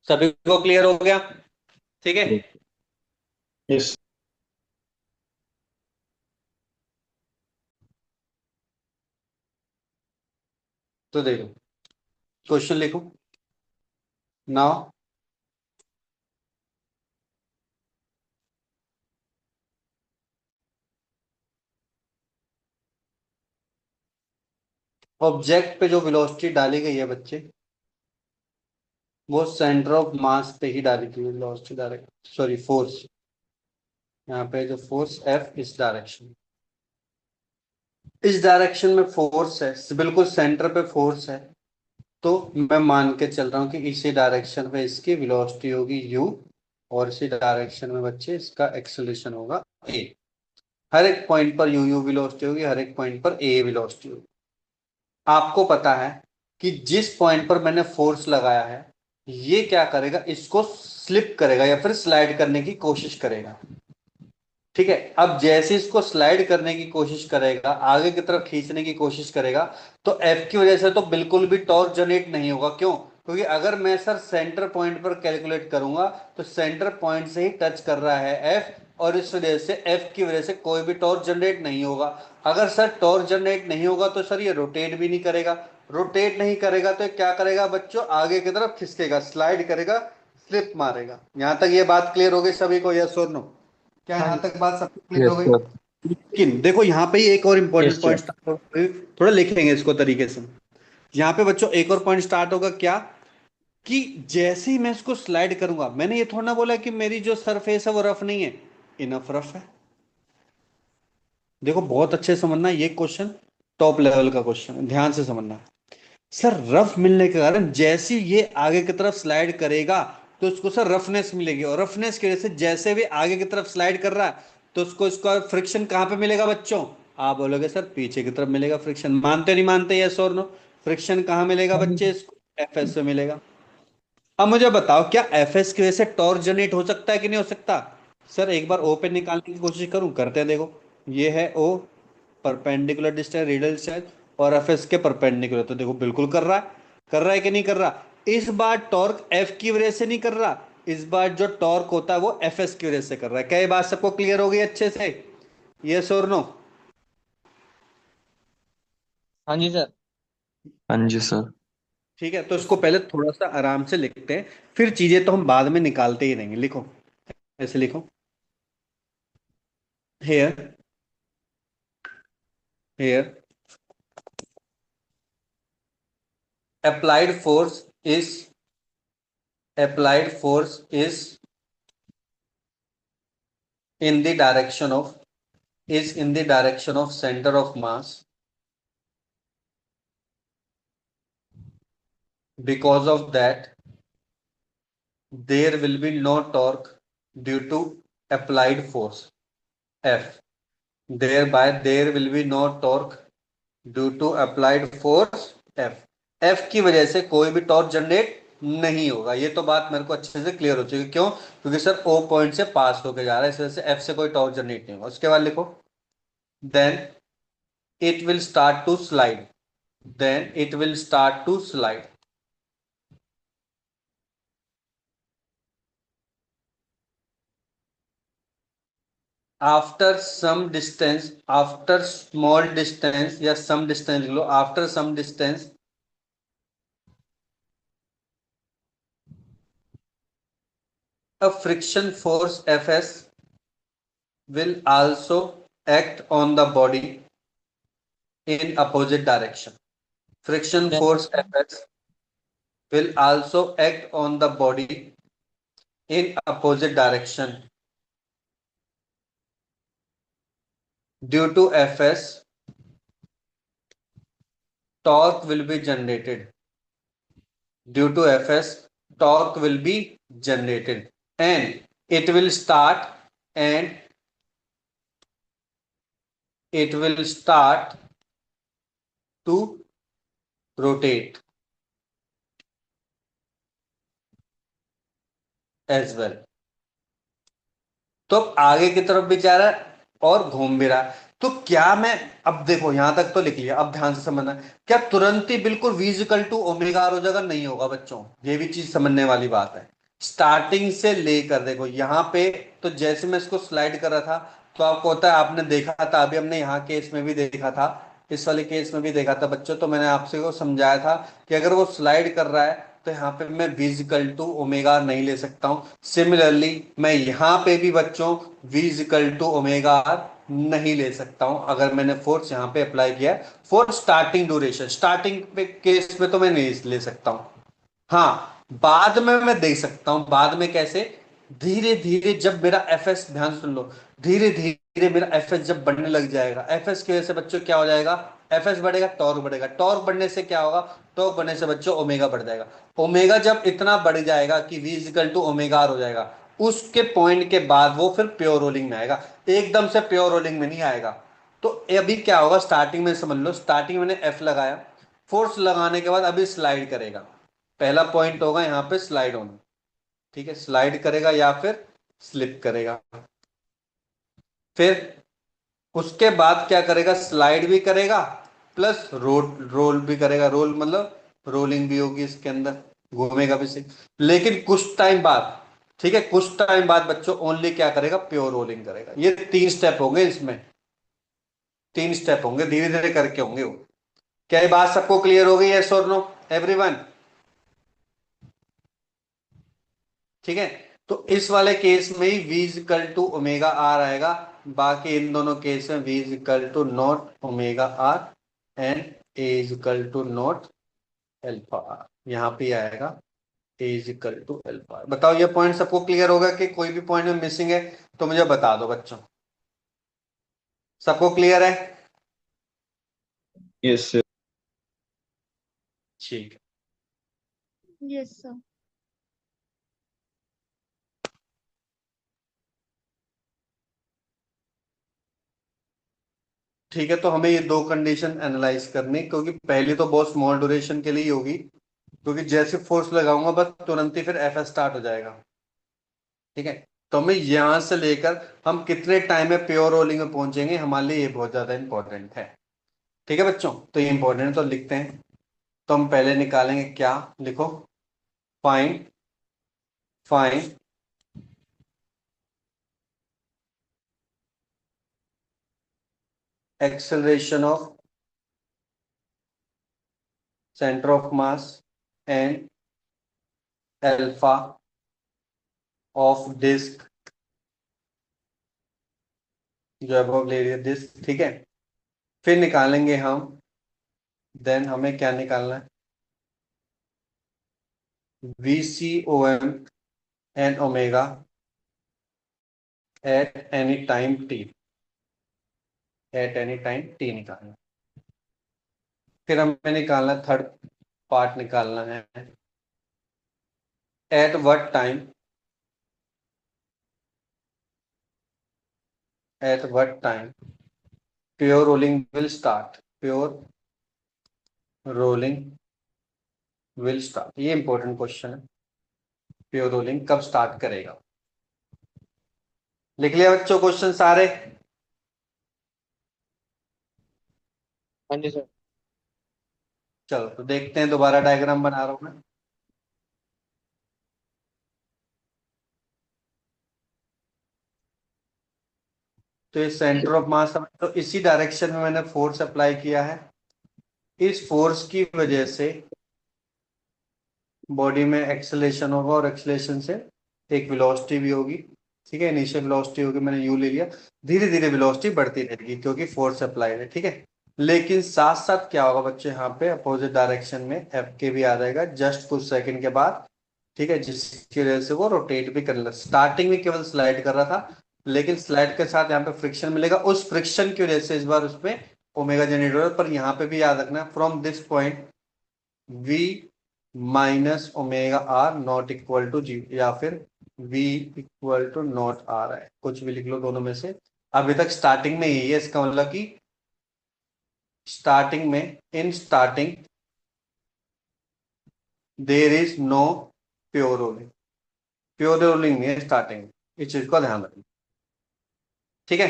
[SPEAKER 1] सभी को क्लियर हो गया? ठीक है,
[SPEAKER 4] यस।
[SPEAKER 1] तो देखो क्वेश्चन लिखो नाउ। ऑब्जेक्ट पे जो वेलोसिटी डाली गई है बच्चे, वो सेंटर ऑफ मास पे ही डाली गई है वेलोसिटी, डायरेक्ट सॉरी फोर्स। यहाँ पे जो फोर्स एफ इस डायरेक्शन, इस डायरेक्शन में फोर्स है, बिल्कुल सेंटर पे फोर्स है। तो मैं मान के चल रहा हूँ कि इसी डायरेक्शन पे इसकी वेलोसिटी होगी u, और इसी डायरेक्शन में बच्चे इसका एक्सेलरेशन होगा a। हर एक पॉइंट पर यू यू वेलोसिटी होगी, हर एक पॉइंट पर a वेलोसिटी होगी। आपको पता है कि जिस पॉइंट पर मैंने फोर्स लगाया है, ये क्या करेगा? इसको स्लिप करेगा या फिर स्लाइड करने की कोशिश करेगा। ठीक है, अब जैसे इसको स्लाइड करने की कोशिश करेगा, आगे की तरफ खींचने की कोशिश करेगा, तो एफ की वजह से तो बिल्कुल भी टॉर्क जनरेट नहीं होगा। क्यों? क्योंकि अगर मैं सर सेंटर पॉइंट पर कैलकुलेट करूंगा तो सेंटर पॉइंट से ही टच कर रहा है एफ, और इस वजह से एफ की वजह से कोई भी टॉर्क जनरेट नहीं होगा। अगर सर टॉर्क जनरेट नहीं होगा तो सर ये रोटेट भी नहीं करेगा, रोटेट नहीं करेगा तो क्या करेगा बच्चों? आगे की तरफ खिसकेगा, स्लाइड करेगा, स्लिप मारेगा। यहां तक ये बात क्लियर हो गई सभी को? यस और नो? क्या
[SPEAKER 4] हाँ
[SPEAKER 1] यहां
[SPEAKER 4] जी।
[SPEAKER 1] तक बात सबको क्लियर हो
[SPEAKER 2] यस
[SPEAKER 1] गई?
[SPEAKER 2] सर।
[SPEAKER 1] लेकिन देखो यहाँ पे ही एक और important
[SPEAKER 4] yes
[SPEAKER 1] point
[SPEAKER 4] sir.
[SPEAKER 1] Start होगा, थोड़ा लिखेंगे इसको तरीके से। यहाँ पे बच्चों एक और पॉइंट स्टार्ट होगा, क्या? कि जैसे ही मैं इसको स्लाइड करूंगा, मैंने ये थोड़ा ना बोला कि मेरी जो सरफेस है वो रफ नहीं है, इनफ रफ है। देखो बहुत अच्छे से समझना, ये क्वेश्चन टॉप लेवल का क्वेश्चन है, ध्यान से समझना। सर रफ मिलने के कारण जैसे ही ये आगे की तरफ स्लाइड करेगा, तो उसको सर रफनेस मिलेगी, और रफनेस की वजह से जैसे भी आगे की तरफ स्लाइड कर रहा है तो उसको इसका फ्रिक्शन कहाँ पे मिलेगा बच्चों? आप बोलोगे सर पीछे की तरफ मिलेगा फ्रिक्शन। मानते नहीं मानते, यस और नो? फ्रिक्शन कहाँ मिलेगा
[SPEAKER 4] हाँ जी
[SPEAKER 1] बच्चे?
[SPEAKER 4] सर।
[SPEAKER 1] इसको एफएस पे मिलेगा। अब मुझे बताओ, क्या एफएस की वजह से टॉर्क जनरेट हो सकता है कि नहीं हो सकता? सर एक बार ओ पे निकालने की कोशिश करूं, करते हैं, देखो। ये है ओ, परपेंडिकुलर डिस्टेंस रेडियल डिस्टेंस, और एफएस के परपेंडिकुलर, तो देखो बिल्कुल कर रहा है। कर रहा है कि नहीं कर रहा? इस बार टॉर्क एफ की वजह से नहीं कर रहा, इस बार जो टॉर्क होता है वो एफएस की वजह से कर रहा है। क्या ये बात सबको क्लियर हो गई अच्छे से? यस और नो?
[SPEAKER 3] हाँ जी सर।
[SPEAKER 2] हाँ जी सर।
[SPEAKER 1] ठीक है, तो इसको पहले थोड़ा सा आराम से लिखते हैं, फिर चीजें तो हम बाद में निकालते ही रहेंगे। लिखो, ऐसे लिखो। Here, here applied force is applied force is in the direction of is in the direction of center of mass. Because of that, there will be no torque due to applied force F. Thereby there will be no torque due to applied force F. F की वजह से कोई भी torque generate नहीं होगा। ये तो बात मेरे को अच्छे से क्लियर हो चुकी है। क्यों? क्योंकि सर O पॉइंट से पास होके जा रहा है, इस वजह से F से कोई टॉर्क जनरेट नहीं होगा। उसके बाद लिखो, then it will start to slide, then it will start to slide. After some distance, after small distance या some distance लिख लो, after some distance a friction force Fs will also act on the body in opposite direction. Friction force Fs will also act on the body in opposite direction. Due to Fs, torque will be generated. Due to Fs, torque will be generated, and it will start and it will start to rotate as well. तो अब आगे की तरफ भी जा रहा है और घूम भी रहा है। तो क्या मैं, अब देखो यहां तक तो लिख लिया, अब ध्यान से समझना, क्या तुरंत ही बिल्कुल v equal to omega R हो जाएगा? नहीं होगा बच्चों, ये भी चीज समझने वाली बात है। स्टार्टिंग से लेकर देखो यहाँ पे, तो जैसे मैं इसको स्लाइड कर रहा था तो आपको होता है, आपने देखा था अभी, हमने यहाँ केस में भी देखा था, इस वाले केस में भी देखा था बच्चों, तो मैंने आपसे को समझाया था कि अगर वो स्लाइड कर रहा है तो यहाँ पे मैं v इक्वल टू ओमेगा नहीं ले सकता हूं। सिमिलरली मैं यहाँ पे भी बच्चों v equal to omega R नहीं ले सकता हूं, अगर मैंने फोर्स यहाँ पे अप्लाई किया है फॉर स्टार्टिंग ड्यूरेशन। स्टार्टिंग पे केस में तो मैं नहीं ले सकता हूं। हाँ, बाद में मैं दे सकता हूं। बाद में कैसे? धीरे धीरे जब मेरा एफएस, ध्यान सुन लो, धीरे धीरे मेरा एफएस जब बढ़ने लग जाएगा, एफएस की वजह से बच्चों क्या हो जाएगा? एफएस बढ़ेगा, टॉर्क बढ़ेगा, टॉर्क बढ़ने से क्या होगा? टॉर्क बढ़ने से बच्चों ओमेगा बढ़ जाएगा। ओमेगा जब इतना बढ़ जाएगा कि V equal to omega R हो जाएगा, उसके पॉइंट के बाद वो फिर प्योर रोलिंग में आएगा। एकदम से प्योर रोलिंग में नहीं आएगा। तो अभी क्या होगा, स्टार्टिंग में समझ लो, स्टार्टिंग मैंने एफ लगाया, फोर्स लगाने के बाद अभी स्लाइड करेगा। पहला पॉइंट होगा यहाँ पे स्लाइड होना, ठीक है, स्लाइड करेगा या फिर स्लिप करेगा। फिर उसके बाद क्या करेगा? स्लाइड भी करेगा प्लस रोल रोल भी करेगा। रोल मतलब रोलिंग भी होगी इसके अंदर, घूमेगा भी से। लेकिन कुछ टाइम बाद, ठीक है, कुछ टाइम बाद बच्चों ओनली क्या करेगा? प्योर रोलिंग करेगा। ये 3 स्टेप होंगे इसमें, 3 स्टेप होंगे, धीरे धीरे करके होंगे वो। क्या ये बात सबको क्लियर हो गई? यस और नो एवरीवन? ठीक है, तो इस वाले केस में ही v equal to omega R आएगा। बाकी इन दोनों केस में v equal to not omega R and a equal to not alpha R, यहाँ पे आएगा a इक्वल टू एल्फा। बताओ ये पॉइंट सबको क्लियर होगा कि कोई भी पॉइंट में मिसिंग है तो मुझे बता दो बच्चों। सबको क्लियर है?
[SPEAKER 4] Yes sir.
[SPEAKER 1] ठीक है।
[SPEAKER 5] Yes, sir.
[SPEAKER 1] ठीक है, तो हमें ये दो कंडीशन एनालाइज करनी, क्योंकि पहली तो बहुत स्मॉल ड्यूरेशन के लिए ही होगी, क्योंकि जैसे फोर्स लगाऊंगा बस तुरंत ही फिर एफ स्टार्ट हो जाएगा। ठीक है, तो हमें यहां से लेकर हम कितने टाइम में प्योर रोलिंग में पहुंचेंगे, हमारे लिए ये बहुत ज्यादा इंपॉर्टेंट है। ठीक है बच्चों, तो ये इंपॉर्टेंट है, तो लिखते हैं। तो हम पहले निकालेंगे क्या, लिखो, find find acceleration of centre of mass and alpha of disc जो अब ले रही है डिस्क। ठीक है, फिर निकालेंगे हम, देन हमें क्या निकालना है, V C O M and omega at any time T, at any time T निकालना। फिर हमें निकालना है, थर्ड पार्ट निकालना है, at what time, at what time pure rolling will start, pure rolling will start. ये इंपॉर्टेंट क्वेश्चन है, pure rolling कब स्टार्ट करेगा। लिख लिया बच्चों क्वेश्चन सारे?
[SPEAKER 4] हाँ जी सर।
[SPEAKER 1] चलो तो देखते हैं, दोबारा डायग्राम बना रहा हूं मैं। तो ये सेंटर ऑफ मास, तो इसी डायरेक्शन में मैंने फोर्स अप्लाई किया है। इस फोर्स की वजह से बॉडी में एक्सेलेरेशन होगा, और एक्सेलेरेशन से एक वेलोसिटी भी होगी। ठीक है, इनिशियल वेलोसिटी होगी, मैंने यू ले लिया। धीरे धीरे वेलोसिटी बढ़ती रहेगी क्योंकि फोर्स अप्लाइड है। ठीक है, लेकिन साथ साथ क्या होगा बच्चे, यहाँ पे अपोजिट डायरेक्शन में एफ के भी आ जाएगा जस्ट कुछ सेकंड के बाद। ठीक है, जिसकी वजह से वो रोटेट भी करने लगा। स्टार्टिंग में केवल स्लाइड कर रहा था, लेकिन स्लाइड के साथ यहाँ पे फ्रिक्शन मिलेगा, उस फ्रिक्शन की वजह से इस बार उसमें ओमेगा जनरेट हो रहा है। पर यहाँ पे भी याद रखना, from this point v minus omega R naught equal to G, या फिर v equal to naught R है, कुछ भी लिख लो दोनों में से। अभी तक स्टार्टिंग में यही है, इसका मतलब कि स्टार्टिंग में, in starting there is no pure rolling, pure rolling नहीं है स्टार्टिंग में, इस चीज का ध्यान रखना। ठीक है,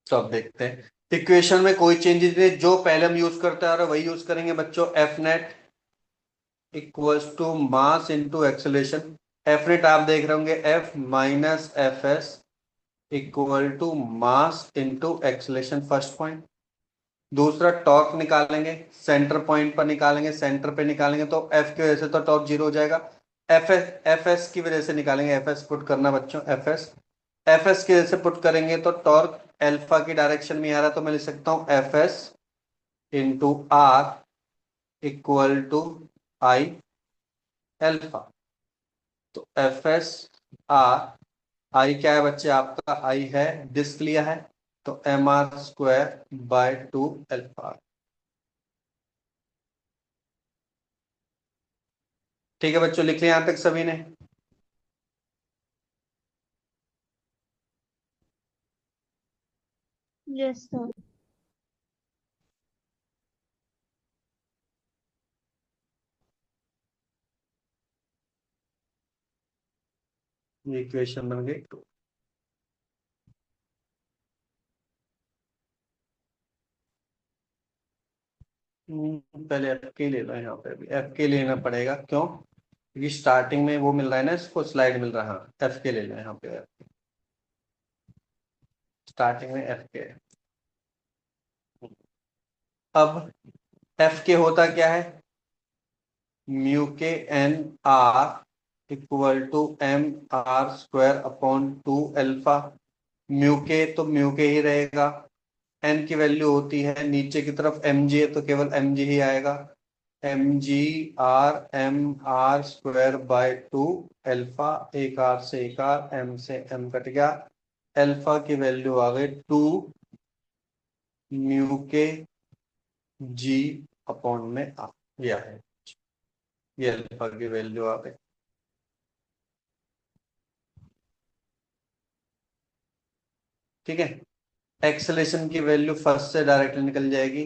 [SPEAKER 1] तो अब देखते हैं, इक्वेशन में कोई चेंजेस नहीं, जो पहले हम यूज करते आ रहे हैं वही यूज करेंगे बच्चों। F net equals to mass into acceleration. F net आप देख रहे होंगे, F minus F S equal to mass into acceleration, first point. दूसरा टॉर्क निकालेंगे, सेंटर पॉइंट पर निकालेंगे, सेंटर पे निकालेंगे तो एफ की वजह से तो टॉर्क जीरो हो जाएगा। एफ एस की वजह से निकालेंगे, एफ एस पुट करना बच्चों, एफ एस की वजह से पुट करेंगे तो टॉर्क एल्फा की डायरेक्शन में आ रहा है, तो मैं लिख सकता हूं F S into R equal to I alpha. तो एफ एस आर, आई क्या है बच्चे आपका, आई है डिस्क लिया है, तो M R square by two alpha. ठीक है बच्चों, लिख लिया यहां तक सभी ने?
[SPEAKER 5] Yes sir.
[SPEAKER 1] ये इक्वेशन बन गई टू। पहले एफ के ले लो, यहाँ पे भी एफ के लेना पड़ेगा, क्यों? क्योंकि स्टार्टिंग में वो मिल रहा है ना, इसको स्लाइड मिल रहा है, एफ के ले लो यहाँ पे, स्टार्टिंग में एफ के। अब एफ के होता क्या है, म्यू के N R equal to M R square upon two alpha. Mu के तो म्यू के ही रहेगा, एन की वैल्यू होती है नीचे की तरफ एम जी है, तो केवल एम जी ही आएगा, M R square by two alpha. एक आर से एक आर, एम से एम कट गया, एल्फा की वैल्यू आ गई टू म्यू के जी अपॉन में आ गया है, ये अल्फा की वैल्यू आ गई। ठीक है, एक्सेलेरेशन की वैल्यू फर्स्ट से डायरेक्टली निकल जाएगी,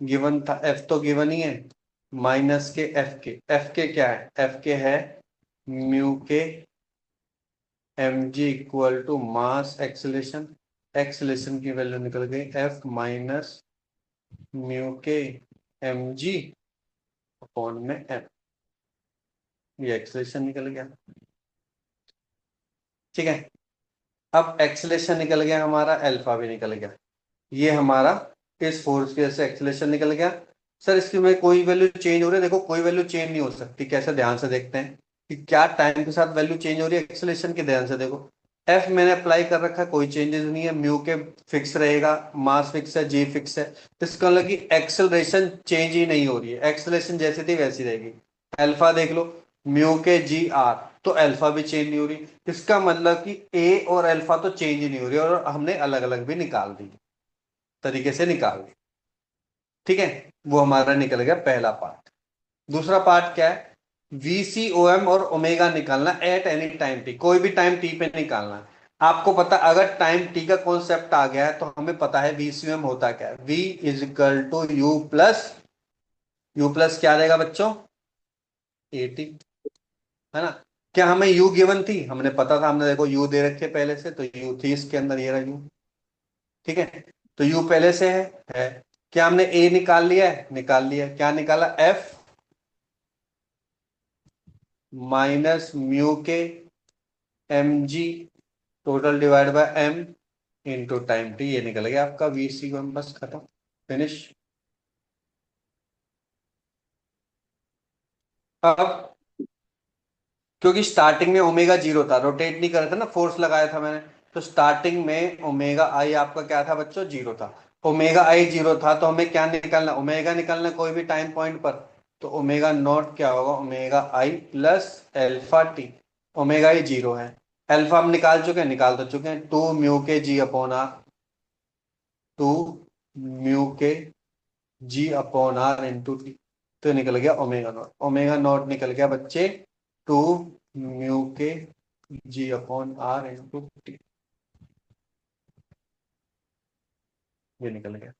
[SPEAKER 1] गिवन था, एफ तो गिवन ही है, माइनस के एफ के क्या है, एफ के है म्यू के M G equal to mass acceleration, acceleration की वैल्यू निकल गई एफ माइनस म्यू के एम जी अपॉन में एम, ये एक्सेलेरेशन निकल गया। ठीक है, अब एक्सेलेरेशन निकल गया हमारा, अल्फा भी निकल गया, ये हमारा इस फोर्स की वजह से एक्सेलेरेशन निकल गया। सर इसकी में कोई वैल्यू चेंज हो रही है, देखो कोई वैल्यू चेंज नहीं हो सकती, कैसे, ध्यान से देखते हैं कि क्या टाइम के साथ वैल्यू चेंज हो रही है एक्सेलेरेशन की, ध्यान से देखो। एफ मैंने अप्लाई कर रखा है, कोई चेंजेस नहीं है, म्यू के फिक्स रहेगा, मास फिक्स है, जी फिक्स है, इसका मतलब कि एक्सेलरेशन चेंज ही नहीं हो रही है, एक्सेलरेशन जैसी थी वैसी रहेगी। अल्फा देख लो, म्यू के जी आर, तो अल्फा भी चेंज नहीं हो रही, इसका मतलब कि ए और अल्फा तो चेंज ही नहीं हो रही, और हमने अलग अलग भी निकाल दी, तरीके से निकाल दी। ठीक है, वो हमारा निकल गया पहला पार्ट। दूसरा पार्ट क्या है, VCOM और ओमेगा निकालना एट एनी टाइम टी, कोई भी टाइम टी पे निकालना है। आपको पता, अगर टाइम टी का कॉन्सेप्ट आ गया है तो हमें पता है VCOM होता क्या है, V is equal to U plus क्या रहेगा बच्चों, AT, है ना। क्या हमें U गिवन थी, हमने पता था, हमने देखो U दे रखे पहले से, तो U थी इसके अंदर, ये रहा U। ठीक है, तो U पहले से है। क्या हमने A निकाल लिया है, निकाल लिया है। क्या निकाला, F माइनस म्यू के M G total divide by M into time T, ये निकल गया आपका VCOM, बस खत्म, फिनिश। अब क्योंकि स्टार्टिंग में ओमेगा जीरो था, रोटेट नहीं कर रहा था ना, फोर्स लगाया था मैंने, तो स्टार्टिंग में ओमेगा आई आपका क्या था बच्चों, जीरो था। ओमेगा आई जीरो था तो हमें क्या निकालना, ओमेगा निकालना कोई भी टाइम पॉइंट पर, तो ओमेगा नॉट क्या होगा, ओमेगा आई प्लस एल्फा टी, ओमेगा आई जीरो है, अल्फा हम निकाल चुके हैं, निकाल तो चुके हैं, to mu K ji upon are, to mu K ji upon are into T, तो निकल गया ओमेगा नॉट, ओमेगा नॉट निकल गया बच्चे to mu K ji upon are into T, ये निकल गया।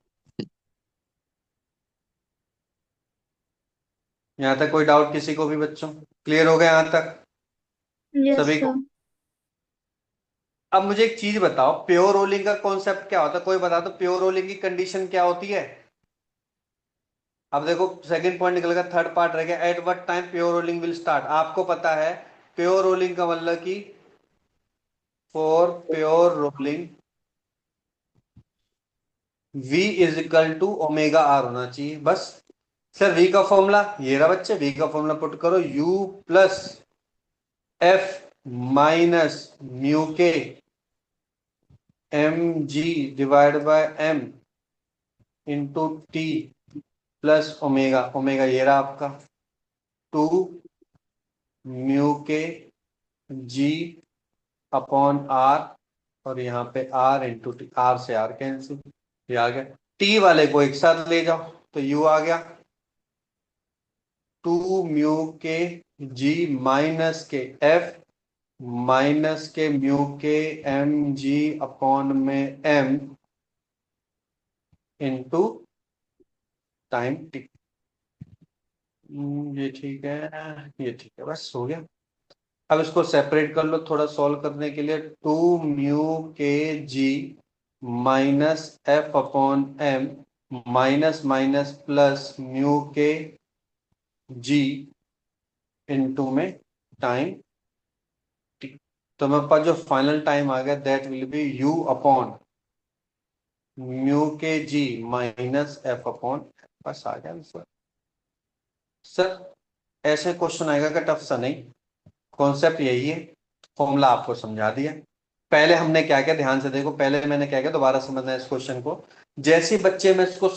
[SPEAKER 1] यहां तक कोई डाउट किसी को भी बच्चों, क्लियर हो गया यहां तक
[SPEAKER 5] यस
[SPEAKER 1] सभी को।
[SPEAKER 5] सर।
[SPEAKER 1] अब मुझे एक चीज बताओ, प्योर रोलिंग का कॉन्सेप्ट क्या होता है, कोई बता दो, प्योर रोलिंग की कंडीशन क्या होती है। अब देखो सेकंड पॉइंट निकल गया, थर्ड पार्ट रह गया, at what time pure rolling will start. आपको पता है प्योर रोलिंग का मतलब कि for pure rolling V is equal to omega R होना चाहिए, बस। सर V का फॉर्मूला ये रहा बच्चे, V का फॉर्मूला पुट करो, U plus F minus mu के M G divide by M into T plus omega, omega ये रहा आपका to mu K ji upon are, और यहाँ पे आर इंटू टी, आर से आर कैंसिल, ये आ गया। टी वाले को एक साथ ले जाओ तो यू आ गया, to mu K G minus के एफ माइनस के म्यू के एम जी अपॉन में एम इंटू टाइम टी। ये ठीक है, ये ठीक है, बस हो गया। अब इसको सेपरेट कर लो थोड़ा सॉल्व करने के लिए, two mu K G minus F upon M minus minus plus mu K G into में टाइम टी, तो मेरे पास जो फाइनल टाइम आ गया that will be U upon mu K G minus F upon, बस आ गया आंसर। सर ऐसे क्वेश्चन आएगा क्या, टफ सा नहीं, कॉन्सेप्ट यही है, फॉर्मूला आपको समझा दिया। पहले हमने क्या किया, ध्यान से देखो, पहले मैंने क्या किया, दोबारा समझना है इस क्वेश्चन को। जैसे बच्चे मैं इसको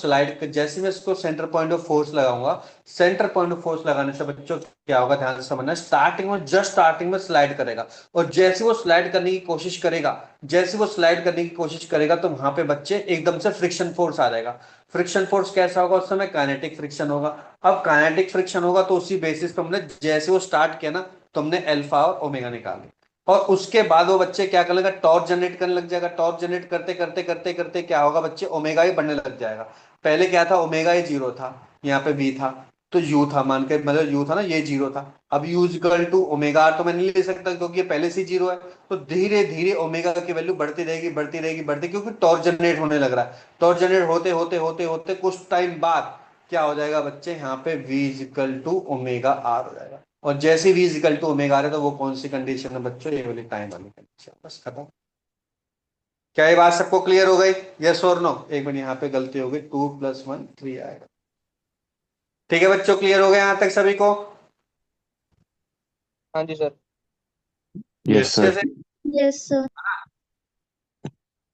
[SPEAKER 1] जैसे मैं इसको सेंटर पॉइंट ऑफ फोर्स लगाऊंगा, सेंटर पॉइंट ऑफ फोर्स लगाने से बच्चों क्या होगा, ध्यान से समझना, स्टार्टिंग में, जस्ट स्टार्टिंग में स्लाइड करेगा, और जैसे वो स्लाइड करने की कोशिश करेगा, जैसे वो स्लाइड करने की कोशिश करेगा, तो वहां पे बच्चे एकदम से फ्रिक्शन फोर्स आ जाएगा। फ्रिक्शन फोर्स कैसा होगा, उस समय काइनेटिक फ्रिक्शन होगा। अब काइनेटिक फ्रिक्शन होगा तो उसी बेसिस पे हमने जैसे वो स्टार्ट किया ना, तो हमने अल्फा और ओमेगा निकाले। और उसके बाद वो बच्चे क्या करने लगा, टॉर्क जनरेट करने लग जाएगा। टॉर्क जनरेट करते करते करते करते क्या होगा बच्चे, ओमेगा ही बढ़ने लग जाएगा। पहले क्या था, ओमेगा ही जीरो था, यहाँ पे वी था, तो यू था, मान के मतलब यू था ना, ये जीरो था। अब U equal to omega R तो मैं नहीं ले सकता क्योंकि ये पहले से जीरो है। तो धीरे धीरे ओमेगा की वैल्यू बढ़ती रहेगी बढ़ती रहेगी बढ़ती, क्योंकि टॉर्क जनरेट होने लग रहा है। टॉर्क जनरेट होते होते होते होते कुछ टाइम बाद क्या हो जाएगा बच्चे, यहाँ पे v equal to omega R हो जाएगा। और जैसे v equal to omega R है तो वो कौन सी कंडीशन है बच्चों, ये वाली टाइम वाली कंडीशन, बस खत्म। क्या ये बात सबको क्लियर हो गई, यस और नो? एक मिनट, यहाँ पे गलती हो गई, 2 + 1 3 आएगा। ठीक है बच्चों, क्लियर हो गया यहाँ तक सभी को?
[SPEAKER 4] हाँ जी सर।
[SPEAKER 2] Yes sir.
[SPEAKER 1] जैसे
[SPEAKER 5] यस सर।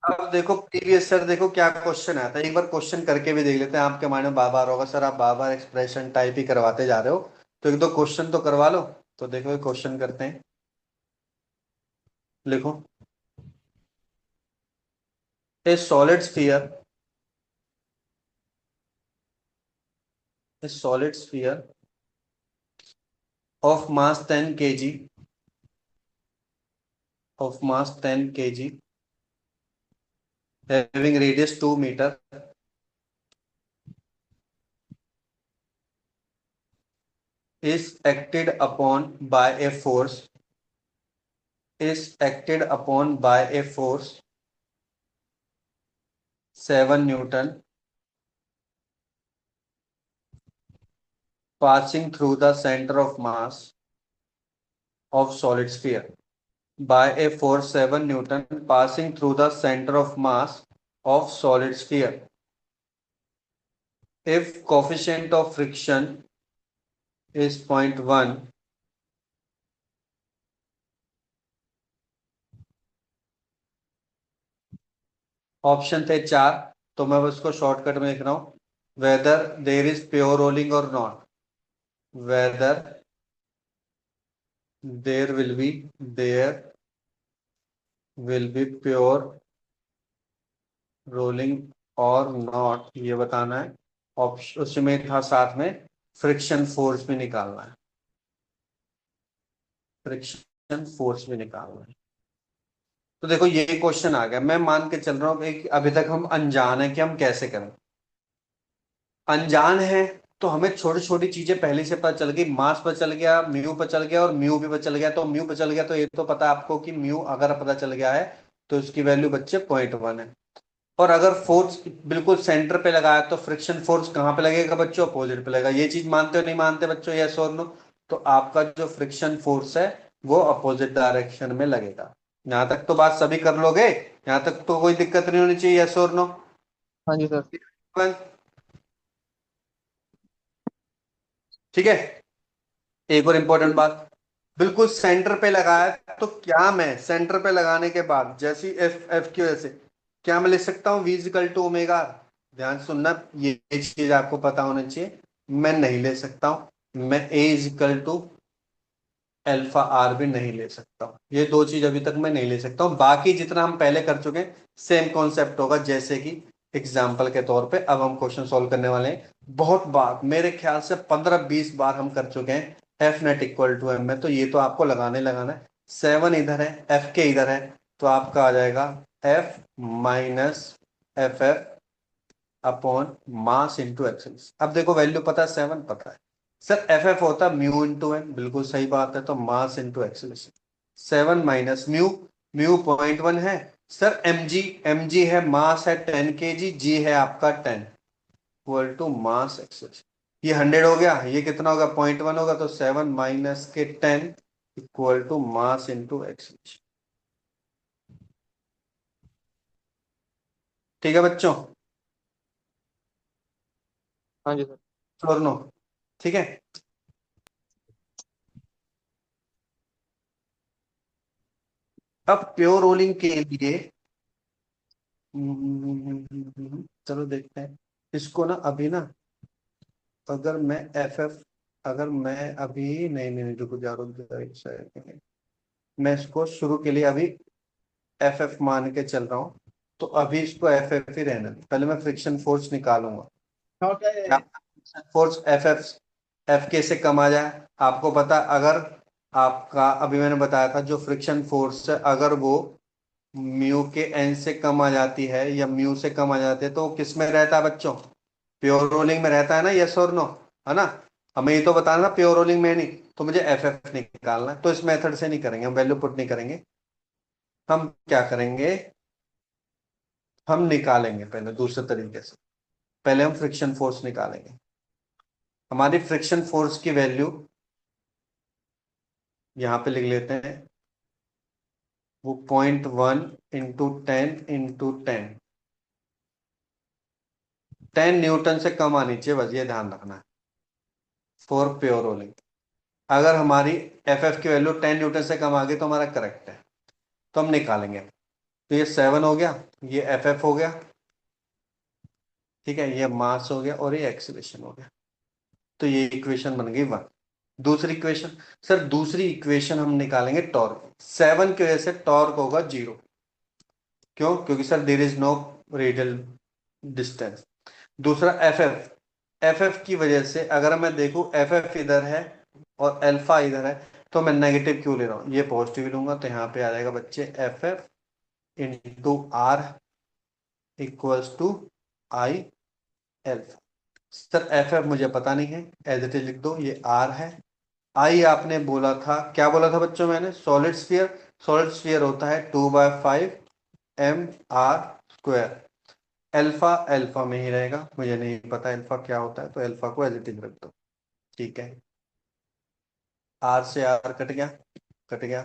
[SPEAKER 1] अब देखो प्रीवियस सर, देखो क्या क्वेश्चन आता है, एक बार क्वेश्चन करके भी देख लेते हैं। आपके माइंड में बार बार होगा सर आप बार बार एक्सप्रेशन टाइप ही करवाते जा रहे हो, तो एक दो क्वेश्चन तो करवा लो। तो देखो क्वेश्चन करते हैं, लिखो। ए solid sphere, A solid sphere of mass 10 kg, of mass 10 kg, having radius 2 meter, is acted upon by a force, is acted upon by a force 7 Newton, passing through the center of mass of solid sphere, by a force 7 Newton passing through the center of mass of solid sphere. If coefficient of friction is 0.1, option थे 4, तो मैं उसको shortcut में लिख रहा हूं। Whether there is pure rolling or not, whether there will be pure rolling or not, ये बताना है। ऑप्शन उसमें था साथ में फ्रिक्शन फोर्स भी निकालना है, फ्रिक्शन फोर्स भी निकालना है। तो देखो ये क्वेश्चन आ गया, मैं मान के चल रहा हूँ कि अभी तक हम अनजान है कि हम कैसे करें। अनजान है तो हमें छोटी छोटी चीजें पहले से पता चल गई, मास पता चल गया, म्यू पता चल गया और म्यू भी पता चल गया। तो म्यू पता चल गया तो ये तो पता है आपको कि म्यू अगर पता चल गया है तो उसकी वैल्यू बच्चे 0.1 है। और अगर फोर्स बिल्कुल सेंटर पे लगाया तो फ्रिक्शन फोर्स कहाँ पे लगेगा बच्चों, अपोजिट पे लगेगा। ये चीज मानते हो नहीं मानते बच्चों, यस और नो? तो आपका जो फ्रिक्शन फोर्स है वो अपोजिट डायरेक्शन में लगेगा। यहाँ तक तो बात सभी कर लोगे, यहाँ तक तो कोई दिक्कत नहीं होनी चाहिए, यस और नो?
[SPEAKER 4] हाँ जी सर।
[SPEAKER 1] ठीक है। एक और इंपॉर्टेंट बात, बिल्कुल सेंटर पे लगाया तो क्या मैं सेंटर पे लगाने के बाद जैसी एफ एफ की वजह से क्या मैं लिख सकता हूँ v इक्वल टू ओमेगा? ध्यान सुनना, ये चीज आपको पता होना चाहिए। मैं नहीं ले सकता हूँ, मैं a equal to alpha R भी नहीं ले सकता हूँ। ये दो चीज अभी तक मैं नहीं ले सकता हूँ, बाकी जितना हम पहले कर चुके हैं सेम कॉन्सेप्ट होगा। जैसे कि एग्जाम्पल के तौर पे अब हम क्वेश्चन सॉल्व करने वाले हैं। बहुत बार, मेरे ख्याल से 15-20 बार हम कर चुके हैं F net equal to M में, तो ये तो आपको लगाना है। 7 इधर है, एफ के इधर है, तो आपका आ जाएगा F minus F F upon mass into accel. अब देखो वैल्यू पता है, 7 पता है सर, एफ एफ होता म्यू इंटू एन, बिल्कुल सही बात है, तो mass into acceleration. 7 minus mu, mu 0.1 है सर, एम जी है, मास है 10 kg, जी है आपका 10, इक्वल टू मास एक्सेलरेशन। ये 100 हो गया, ये कितना होगा 0.1 होगा, तो 7 माइनस के 10 equal to mass into acceleration. ठीक है बच्चों,
[SPEAKER 4] हाँ जी सर।
[SPEAKER 1] और नो? ठीक है। अब प्योर रोलिंग के लिए चलो देखते हैं इसको ना, अभी ना अगर मैं एफ एफ, अगर मैं अभी नहीं नहीं नहीं, रुको जा रुक जा एक सेकंड। मैं इसको शुरू के लिए अभी एफ एफ मान के चल रहा हूँ, तो अभी इसको एफ एफ ही रहने दो। पहले मैं फ्रिक्शन फोर्स निकालूंगा, क्या friction force F F F के से कम आ जाए। आपको पता अगर आपका अभी मैंने बताया था जो फ्रिक्शन फोर्स है अगर वो म्यू के एन से कम आ जाती है या म्यू से कम आ जाती है तो वो किस में रहता है बच्चों? प्योर रोलिंग में रहता है ना, यस और नो, है ना? हमें ये तो बताना प्योर रोलिंग में नहीं, तो मुझे एफ एफ निकालना है। तो इस मेथड से नहीं करेंगे, हम वैल्यू पुट नहीं करेंगे। हम क्या करेंगे, हम निकालेंगे पहले दूसरे तरीके से। पहले हम फ्रिक्शन फोर्स निकालेंगे। हमारी फ्रिक्शन फोर्स की वैल्यू यहां पे लिख लेते हैं, वो 0.1 × 10 × 10 10 न्यूटन से कम आनी चाहिए, बस ये ध्यान रखना है फॉर प्योर रोलिंग। अगर हमारी एफ एफ की वैल्यू 10 न्यूटन से कम आ गई तो हमारा करेक्ट है, तो हम निकालेंगे। तो ये 7 हो गया, ये एफ एफ हो गया, ठीक है, ये मास हो गया और ये एक्सीलरेशन हो गया। तो ये इक्वेशन बन गई 1। दूसरी इक्वेशन, सर दूसरी इक्वेशन हम निकालेंगे टॉर्क। 7 की वजह से टॉर्क होगा 0। क्यों? क्योंकि sir there is no radial distance. दूसरा एफ एफ, एफ एफ की वजह से अगर मैं देखूं एफ एफ इधर है और अल्फा इधर है, तो मैं नेगेटिव क्यों ले रहा हूं, ये पॉजिटिव लूंगा, तो यहाँ पे आ जाएगा बच्चे F F into R equals to I alpha. Sir F F मुझे पता नहीं है, एज इट इज लिख दो, ये आर है। आई आपने बोला था, क्या बोला था बच्चों मैंने? Solid sphere. सॉलिड स्फीयर होता है 2/5 mr²। अल्फा अल्फा में ही रहेगा, मुझे नहीं पता अल्फा क्या होता है, तो अल्फा को एज इट इज रख दो, ठीक है। आर से आर कट गया, कट गया।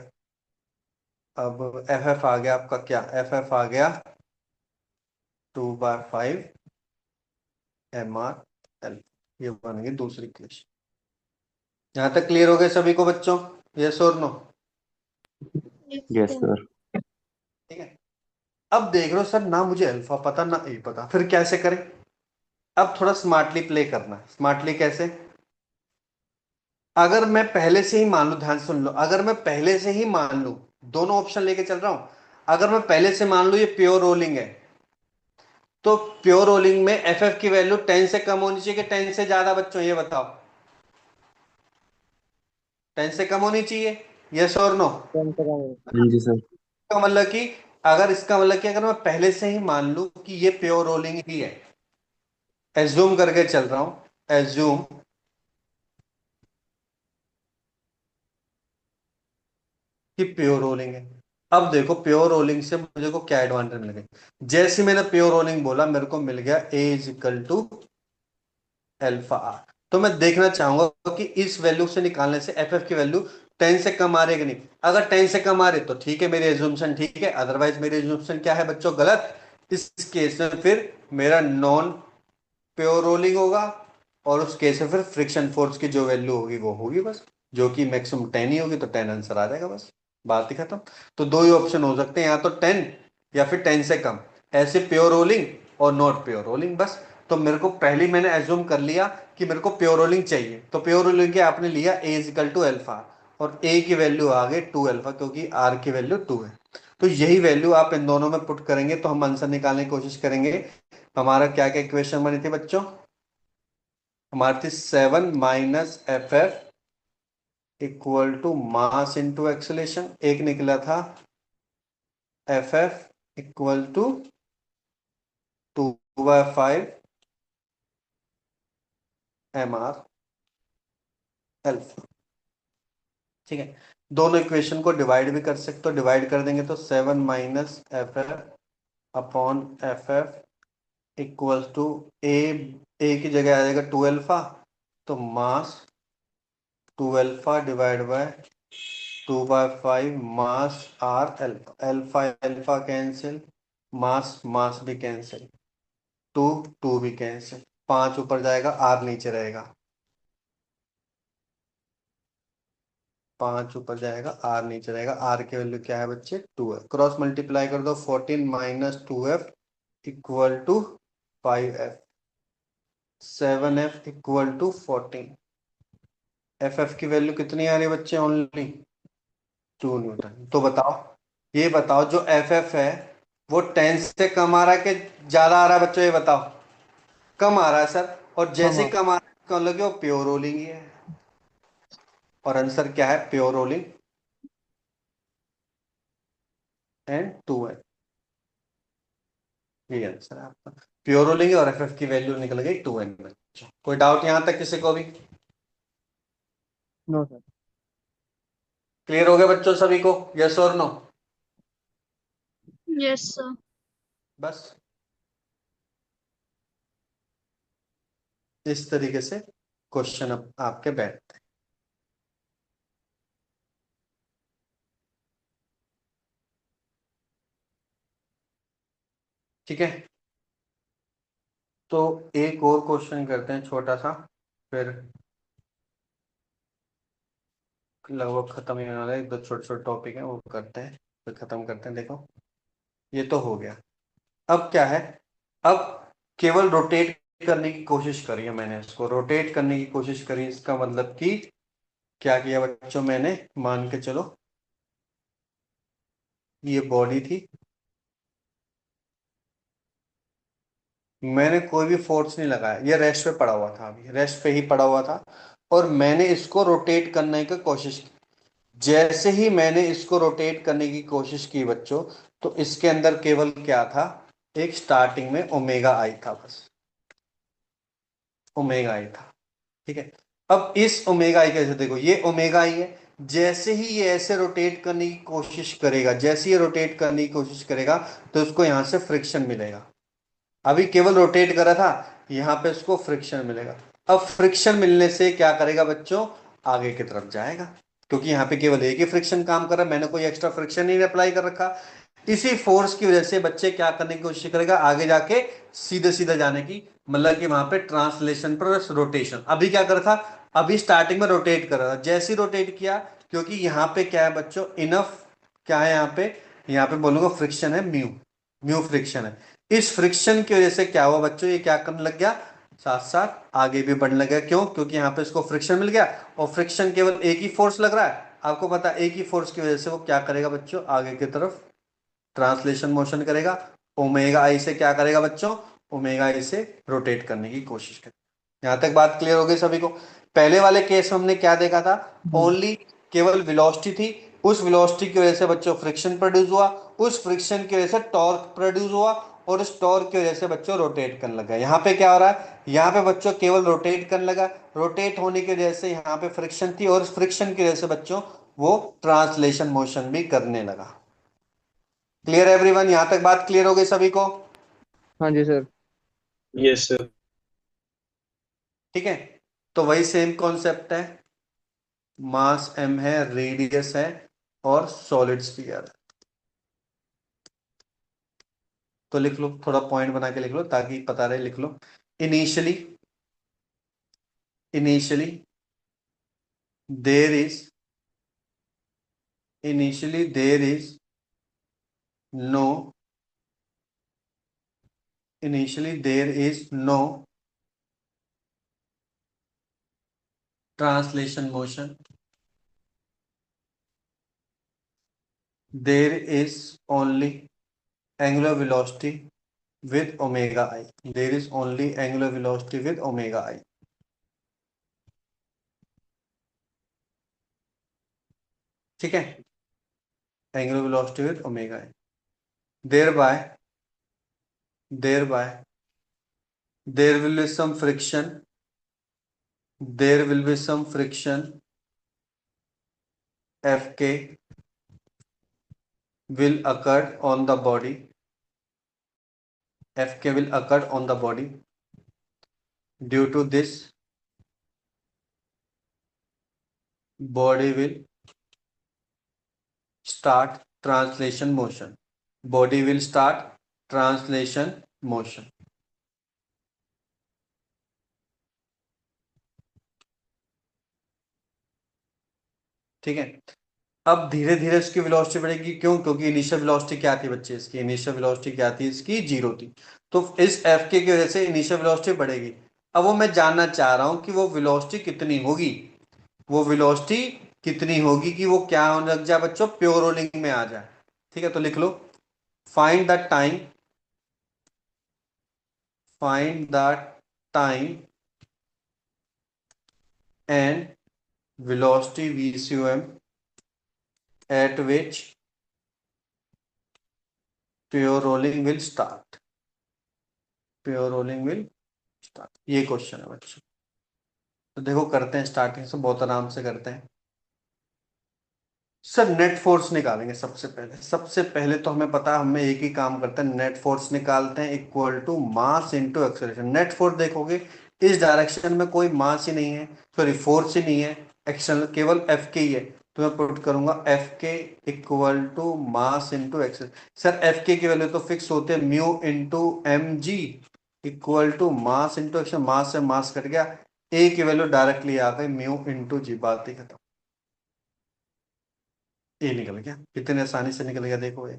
[SPEAKER 1] अब एफ एफ आ गया आपका, क्या एफ एफ आ गया 2/5 mr। ये बन गई दूसरी इक्वेशन। यहाँ तक क्लियर हो गए सभी को बच्चों? यस और नो?
[SPEAKER 2] Yes sir.
[SPEAKER 1] ठीक है। अब देख रहे हो सर, ना मुझे अल्फा पता ना ए पता, फिर कैसे करें? अब थोड़ा स्मार्टली प्ले करना है। स्मार्टली कैसे? अगर मैं पहले से ही मान लू, ध्यान सुन लो, अगर मैं पहले से ही मान लू, दोनों ऑप्शन लेके चल रहा हूं, अगर मैं पहले से मान लू ये प्योर रोलिंग है, तो प्योर रोलिंग में एफ एफ की वैल्यू 10 से कम होनी चाहिए कि 10 से ज्यादा बच्चों, ये बताओ। 10 से कम होनी चाहिए, यस और नो?
[SPEAKER 4] कौन सा काम है?
[SPEAKER 2] हाँ जी सर।
[SPEAKER 1] इसका मतलब कि, अगर इसका मतलब कि अगर मैं पहले से ही मान लू कि ये प्योर रोलिंग ही है, एज्यूम करके चल रहा हूं, एज्यूम कि प्योर रोलिंग है। अब देखो प्योर रोलिंग से मुझे को क्या एडवांटेज मिल गई? जैसे मैंने प्योर रोलिंग बोला, मेरे को मिल गया A is equal to alpha R. तो मैं देखना चाहूंगा कि इस वैल्यू से निकालने से एफ एफ की वैल्यू 10 से कम आ रही है कि नहीं। अगर 10 से कम आ रही तो ठीक है, मेरी एज्यूम्पशन ठीक है, अदरवाइज मेरी एज्यूम्पशन क्या है बच्चों? गलत। इस केस में फिर मेरा नॉन प्योर रोलिंग होगा, और उस केस में फिर फ्रिक्शन फोर्स की जो वैल्यू होगी वो होगी बस, जो कि मैक्सिमम 10 ही होगी, तो 10 आंसर आ जाएगा, बस बात ही खत्म। तो दो ही ऑप्शन हो सकते हैं, या तो 10 या फिर 10 से कम, ऐसे pure rolling or not pure rolling, बस। तो मेरे को पहले मैंने एज्यूम कर लिया कि मेरे को प्योर रोलिंग चाहिए, तो प्योर रोलिंग के आपने लिया ए इज इक्वल टू अल्फा, और ए की वैल्यू आ गई 2 अल्फा, क्योंकि आर की वैल्यू 2 है। तो यही वैल्यू आप इन दोनों में पुट करेंगे तो हम आंसर निकालने की कोशिश करेंगे। हमारा क्या क्या इक्वेशन बनी थी बच्चों? हमारी थी 7 - F F equal to mass into acceleration. एक निकला था F F equal to 2/5 mr alpha, ठीक है। दोनों इक्वेशन को डिवाइड भी कर सकते हो, डिवाइड कर देंगे तो 7 - F F upon F F equal to A, A की जगह आ जाएगा 2 अल्फा, तो mass 2 alpha divide by 2/5 mass R alpha. Alpha alpha cancel, mass mass भी कैंसिल, 2 2 भी कैंसिल, 5 ऊपर जाएगा, आर नीचे रहेगा, 5 ऊपर जाएगा, आर नीचे रहेगा। आर की वैल्यू क्या है बच्चे? 2 है। क्रॉस मल्टीप्लाई कर दो, 14 - 2f equal to 5f, 7f equal to 14। F F की वैल्यू कितनी आ रही है बच्चे? Only 2 newton. तो बताओ, ये बताओ जो एफ एफ है वो 10 से कम आ रहा है कि ज्यादा आ रहा है बच्चों, ये बताओ। कम आ रहा है सर, और
[SPEAKER 4] हाँ
[SPEAKER 1] जैसे
[SPEAKER 4] हाँ।
[SPEAKER 1] कम आ रहा है, कम लगे वो प्योर रोलिंग ही है। और आंसर क्या है, प्योर रोलिंग एंड 2n। ये आंसर है आपका, प्योर रोलिंग और एफ की वैल्यू निकल गई 2n में। कोई डाउट यहां तक किसी को भी?
[SPEAKER 4] No sir.
[SPEAKER 1] क्लियर हो गया बच्चों सभी को, यस और नो?
[SPEAKER 5] Yes sir.
[SPEAKER 1] बस इस तरीके से क्वेश्चन अब आपके बैठते हैं। ठीक है, तो एक और क्वेश्चन करते हैं छोटा सा, फिर लगभग खत्म ही होने वाला है। एक दो छोटे छोटे टॉपिक हैं वो करते हैं, फिर खत्म करते हैं। देखो ये तो हो गया। अब क्या है, अब केवल रोटेट करने की कोशिश करी है मैंने, इसको रोटेट करने की कोशिश करी। इसका मतलब कि क्या किया बच्चों, मैंने मान के चलो ये बॉडी थी, मैंने कोई भी फोर्स नहीं लगाया, ये रेस्ट पे पड़ा हुआ था, अभी रेस्ट पे ही पड़ा हुआ था, और मैंने इसको रोटेट करने की कोशिश की। जैसे ही मैंने इसको रोटेट करने की कोशिश की बच्चों, तो इसके अंदर केवल क्या था, एक स्टार्टिंग में ओमेगा आई था, बस ओमेगा आई था। ठीक है, अब इस ओमेगा आई कैसे, देखो ये ओमेगा आई है, जैसे ही ये ऐसे रोटेट करने की कोशिश करेगा, जैसे ये रोटेट करने की कोशिश करेगा, तो उसको यहां से फ्रिक्शन मिलेगा। अभी केवल रोटेट करा था, यहां पे इसको फ्रिक्शन मिलेगा। अब फ्रिक्शन मिलने से क्या करेगा बच्चों, आगे की तरफ जाएगा, क्योंकि यहाँ पे केवल एक ही फ्रिक्शन काम कर रहा है, मैंने कोई एक्स्ट्रा फ्रिक्शन नहीं अप्लाई कर रखा। इसी फोर्स की वजह से बच्चे क्या करने की कोशिश करेगा, आगे जाके सीधे सीधे जाने की, मतलब कि वहां पे ट्रांसलेशन प्लस रोटेशन। अभी क्या कर रहा था, अभी स्टार्टिंग में रोटेट कर रहा था, जैसे ही रोटेट किया, क्योंकि यहाँ पे क्या है बच्चों, इनफ क्या है यहाँ पे बोलूंगा फ्रिक्शन है, म्यू म्यू फ्रिक्शन है। इस फ्रिक्शन की वजह से क्या हुआ बच्चों, ये क्या करने लग गया, साथ साथ आगे भी बढ़ने लग गया। क्यों, क्योंकि यहाँ पे इसको फ्रिक्शन मिल गया, और फ्रिक्शन केवल एक ही फोर्स लग रहा है, आपको पता है, एक ही फोर्स की वजह से वो क्या करेगा बच्चों, आगे की तरफ ट्रांसलेशन मोशन करेगा। ओमेगा आई से क्या करेगा बच्चों, ओमेगा आई से रोटेट करने की कोशिश करेगा। यहां तक बात क्लियर हो गई सभी को? पहले वाले केस में हमने क्या देखा था, ओनली केवल वेलोसिटी थी, उस वेलोसिटी की वजह से बच्चों फ्रिक्शन प्रोड्यूस हुआ, उस फ्रिक्शन की वजह से टॉर्क प्रोड्यूस हुआ, और उस टॉर्क की वजह से बच्चों रोटेट करने लगा। यहाँ पे क्या हो रहा है, यहाँ पे बच्चों केवल रोटेट करने लगा, रोटेट होने की वजह से यहाँ पे फ्रिक्शन थी, और उस फ्रिक्शन की वजह से बच्चों वो ट्रांसलेशन मोशन भी करने लगा। क्लियर एवरीवन, यहां तक बात क्लियर हो गई सभी को?
[SPEAKER 4] हाँ जी सर।
[SPEAKER 2] Yes, sir.
[SPEAKER 1] ठीक है, तो वही सेम कॉन्सेप्ट है, मास m है, रेडियस है, और सॉलिड स्फीयर है। तो लिख लो, थोड़ा पॉइंट बना के लिख लो ताकि पता रहे, लिख लो। Initially initially there is initially there is no initially there is no translation motion, there is only angular velocity with omega I. There is only angular velocity with omega I. ठीक है, angular velocity with omega I. Thereby there will be some friction. There will be some friction. Fk will occur on the body. Fk will occur on the body. Due to this, body will start translation motion. Body will start translation motion. ठीक है, अब धीरे धीरे इसकी velocity बढ़ेगी। क्यों, क्योंकि initial velocity क्या थी बच्चे, इसकी इनिशियल वेलोसिटी क्या थी, इसकी 0 थी। तो इस एफ के की वजह से इनिशियल वेलोसिटी बढ़ेगी। अब वो मैं जानना चाह रहा हूं कि वो वेलोसिटी कितनी होगी, वो वेलोसिटी कितनी होगी कि वो क्या होने लग जाए बच्चों, प्योर रोलिंग में आ जाए। ठीक है, तो लिख लो, find the time find the time and velocity VCOM at which pure rolling will start. Pure rolling will start. ये क्वेश्चन है बच्चों। तो देखो करते हैं स्टार्टिंग से, बहुत आराम से करते हैं। सर नेट फोर्स निकालेंगे सबसे पहले तो हमें पता है, हमें एक ही काम करते हैं, नेट फोर्स निकालते हैं equal to mass into acceleration. Net force देखोगे इस डायरेक्शन में कोई मास ही नहीं है, सॉरी फोर्स ही नहीं है, एक्सटर्नल केवल एफ के ही है। तो मैं पुट करूंगा F K equal to mass into accel. Sir F K की वैल्यू तो फिक्स होते हैं, mu into M G equal to mass into accel. Mass से मास कट गया, ए की वैल्यू डायरेक्टली आ गई म्यू इनटू जी, बात ही खत्म। ये निकल गया, कितने आसानी से निकल गया देखो ये।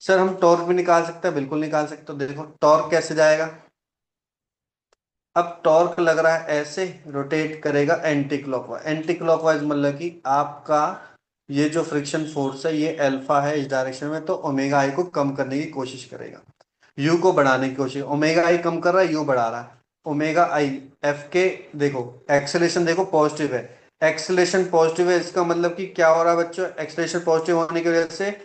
[SPEAKER 1] सर हम टॉर्क भी निकाल सकते हैं, बिल्कुल निकाल सकते हो। देखो टॉर्क कैसे जाएगा, अब टॉर्क लग रहा है ऐसे, रोटेट करेगा एंटी क्लॉकवाइज। एंटी क्लॉकवाइज मतलब कि आपका ये जो फ्रिक्शन फोर्स है ये अल्फा है इस डायरेक्शन में, तो ओमेगा आई को कम करने की कोशिश करेगा, यू को बढ़ाने की कोशिश। ओमेगा आई कम कर रहा है, यू बढ़ा रहा है। ओमेगा आई एफ के देखो, एक्सेलेरेशन देखो पॉजिटिव है, एक्सेलेरेशन पॉजिटिव है, इसका मतलब कि क्या हो रहा है बच्चों, एक्सेलेरेशन पॉजिटिव होने की वजह से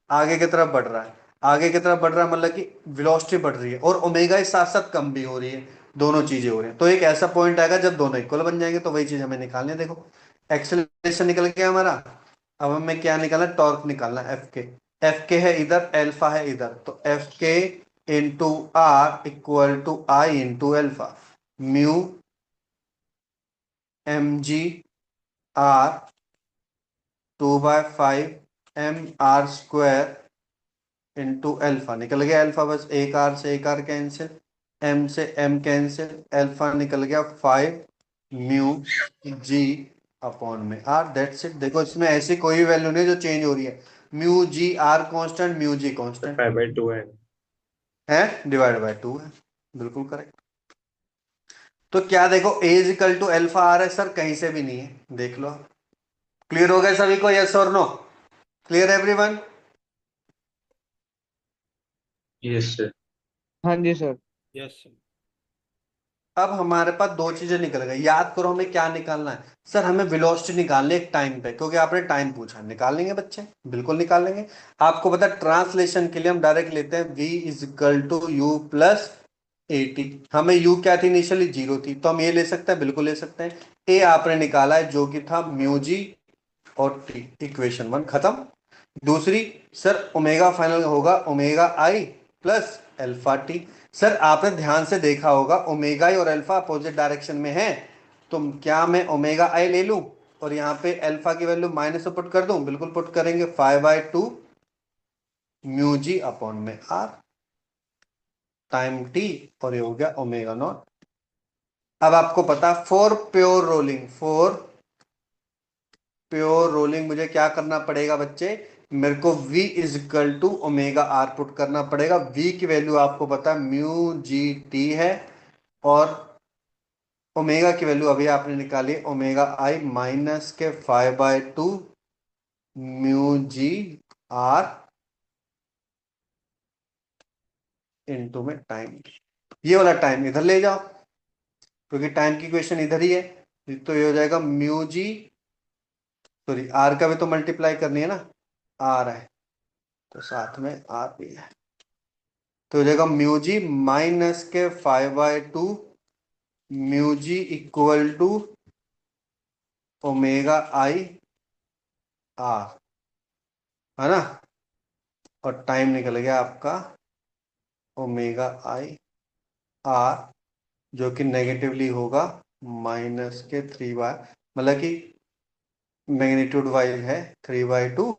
[SPEAKER 1] आगे की तरफ बढ़ रहा है। आगे की तरफ बढ़ रहा है मतलब कि वेलोसिटी बढ़ रही है, और ओमेगा आई साथ साथ कम भी हो रही है, दोनों चीजें हो रही है। तो एक ऐसा पॉइंट आएगा जब दोनों इक्वल बन जाएंगे, तो वही चीज हमें निकालनी है। देखो एक्सेलरेशन निकल गया हमारा, अब हमें क्या निकालना है, टॉर्क निकालना है। एफ के है इधर, एल्फा है इधर, तो एफ के into R equal to I into alpha, mu M G R 2/5 M R square into alpha. निकल गया एल्फा, बस एक आर से एक आर कैंसिल, एम से एम कैंसिल, एल्फा निकल गया 5 म्यू जी अपॉन में आर, दैट्स इट। देखो इसमें ऐसी कोई वैल्यू नहीं जो चेंज हो रही है, mu G R constant, mu G constant
[SPEAKER 2] 5/2
[SPEAKER 1] है, डिवाइड बाय 2 है, बिल्कुल करेक्ट। तो क्या देखो A is equal to alpha R है, सर कहीं से भी नहीं है, देख लो। क्लियर हो गया सभी को, यस और no? Clear everyone?
[SPEAKER 2] Yes sir.
[SPEAKER 4] हाँ जी सर।
[SPEAKER 1] यस। अब हमारे पास दो चीजें निकल गई, याद करो हमें क्या निकालना है। सर हमें वेलोसिटी निकालनी है एक टाइम पे, क्योंकि आपने टाइम पूछा। निकाल लेंगे बच्चे, बिल्कुल निकाल लेंगे। आपको पता है ट्रांसलेशन के लिए हम डायरेक्ट लेते हैं v is equal to U plus AT. हमें u क्या थी, इनिशियली 0 थी, तो हम ये ले सकते हैं, बिल्कुल ले सकते हैं। a आपने निकाला है जो कि था म्यू जी और t, इक्वेशन 1 खत्म। दूसरी, सर ओमेगा फाइनल होगा ओमेगा आई प्लस अल्फा टी। सर आपने ध्यान से देखा होगा ओमेगा आई और अल्फा अपोजिट डायरेक्शन में है, तो क्या मैं ओमेगा आई ले लूं और यहाँ पे अल्फा की वैल्यू माइनस में पुट कर दूं? बिल्कुल पुट करेंगे, 5/2 म्यू जी अपॉन में आर टाइम टी, और ये हो गया ओमेगा नॉट। अब आपको पता, फॉर प्योर रोलिंग मुझे क्या करना पड़ेगा बच्चे, मेरे को v is equal to omega R put करना पड़ेगा। v की वैल्यू आपको पता है म्यू जी टी है, और ओमेगा की वैल्यू अभी आपने निकाली ओमेगा आई माइनस के 5/2 म्यू जी आर इनटू में टाइम। ये वाला टाइम इधर ले जाओ, क्योंकि टाइम की क्वेश्चन इधर ही है, तो ये हो जाएगा म्यू जी, सॉरी आर का भी तो मल्टीप्लाई करनी है ना, आर है तो साथ में आर भी है, तो हो जाएगा म्यू जी माइनस के 5/2 mu G equal to omega I R, है ना, और टाइम निकल गया आपका ओमेगा आई आर, जो कि नेगेटिवली होगा माइनस के 3/, मतलब कि मैग्नीट्यूड वाइज है 3/2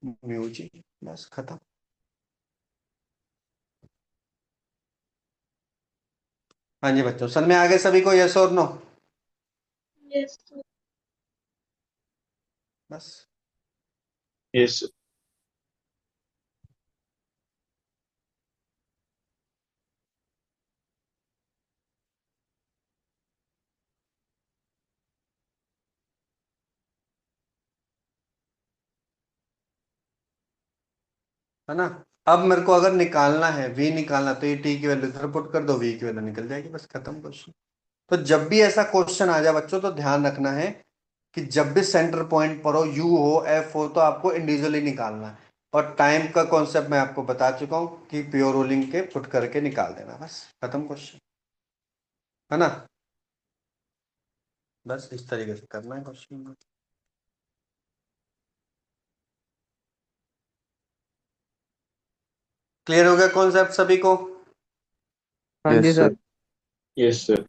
[SPEAKER 1] म्यू जी, बस खत्म। हाँ जी बच्चों, समझ में आ गए सभी को, यस और नो?
[SPEAKER 5] यस
[SPEAKER 1] बस।
[SPEAKER 2] यस
[SPEAKER 1] है ना। अब मेरे को अगर निकालना है v निकालना, तो ये t की वैल्यू इधर पुट कर दो, v की वैल्यू निकल जाएगी, बस खत्म क्वेश्चन। तो जब भी ऐसा क्वेश्चन आ जाए बच्चों, तो ध्यान रखना है कि जब भी सेंटर पॉइंट पर हो, यू हो एफ हो, तो आपको इंडिविजुअली निकालना है। और टाइम का कॉन्सेप्ट मैं आपको बता चुका हूँ कि प्योर रोलिंग के पुट करके निकाल देना, बस खत्म क्वेश्चन, है ना। बस इस तरीके से करना है क्वेश्चन। क्लियर हो गया कॉन्सेप्ट सभी को?
[SPEAKER 3] हाँ जी
[SPEAKER 2] yes,
[SPEAKER 3] sir.
[SPEAKER 2] sir. Yes, sir.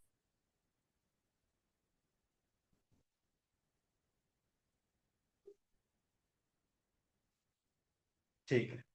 [SPEAKER 1] ठीक है।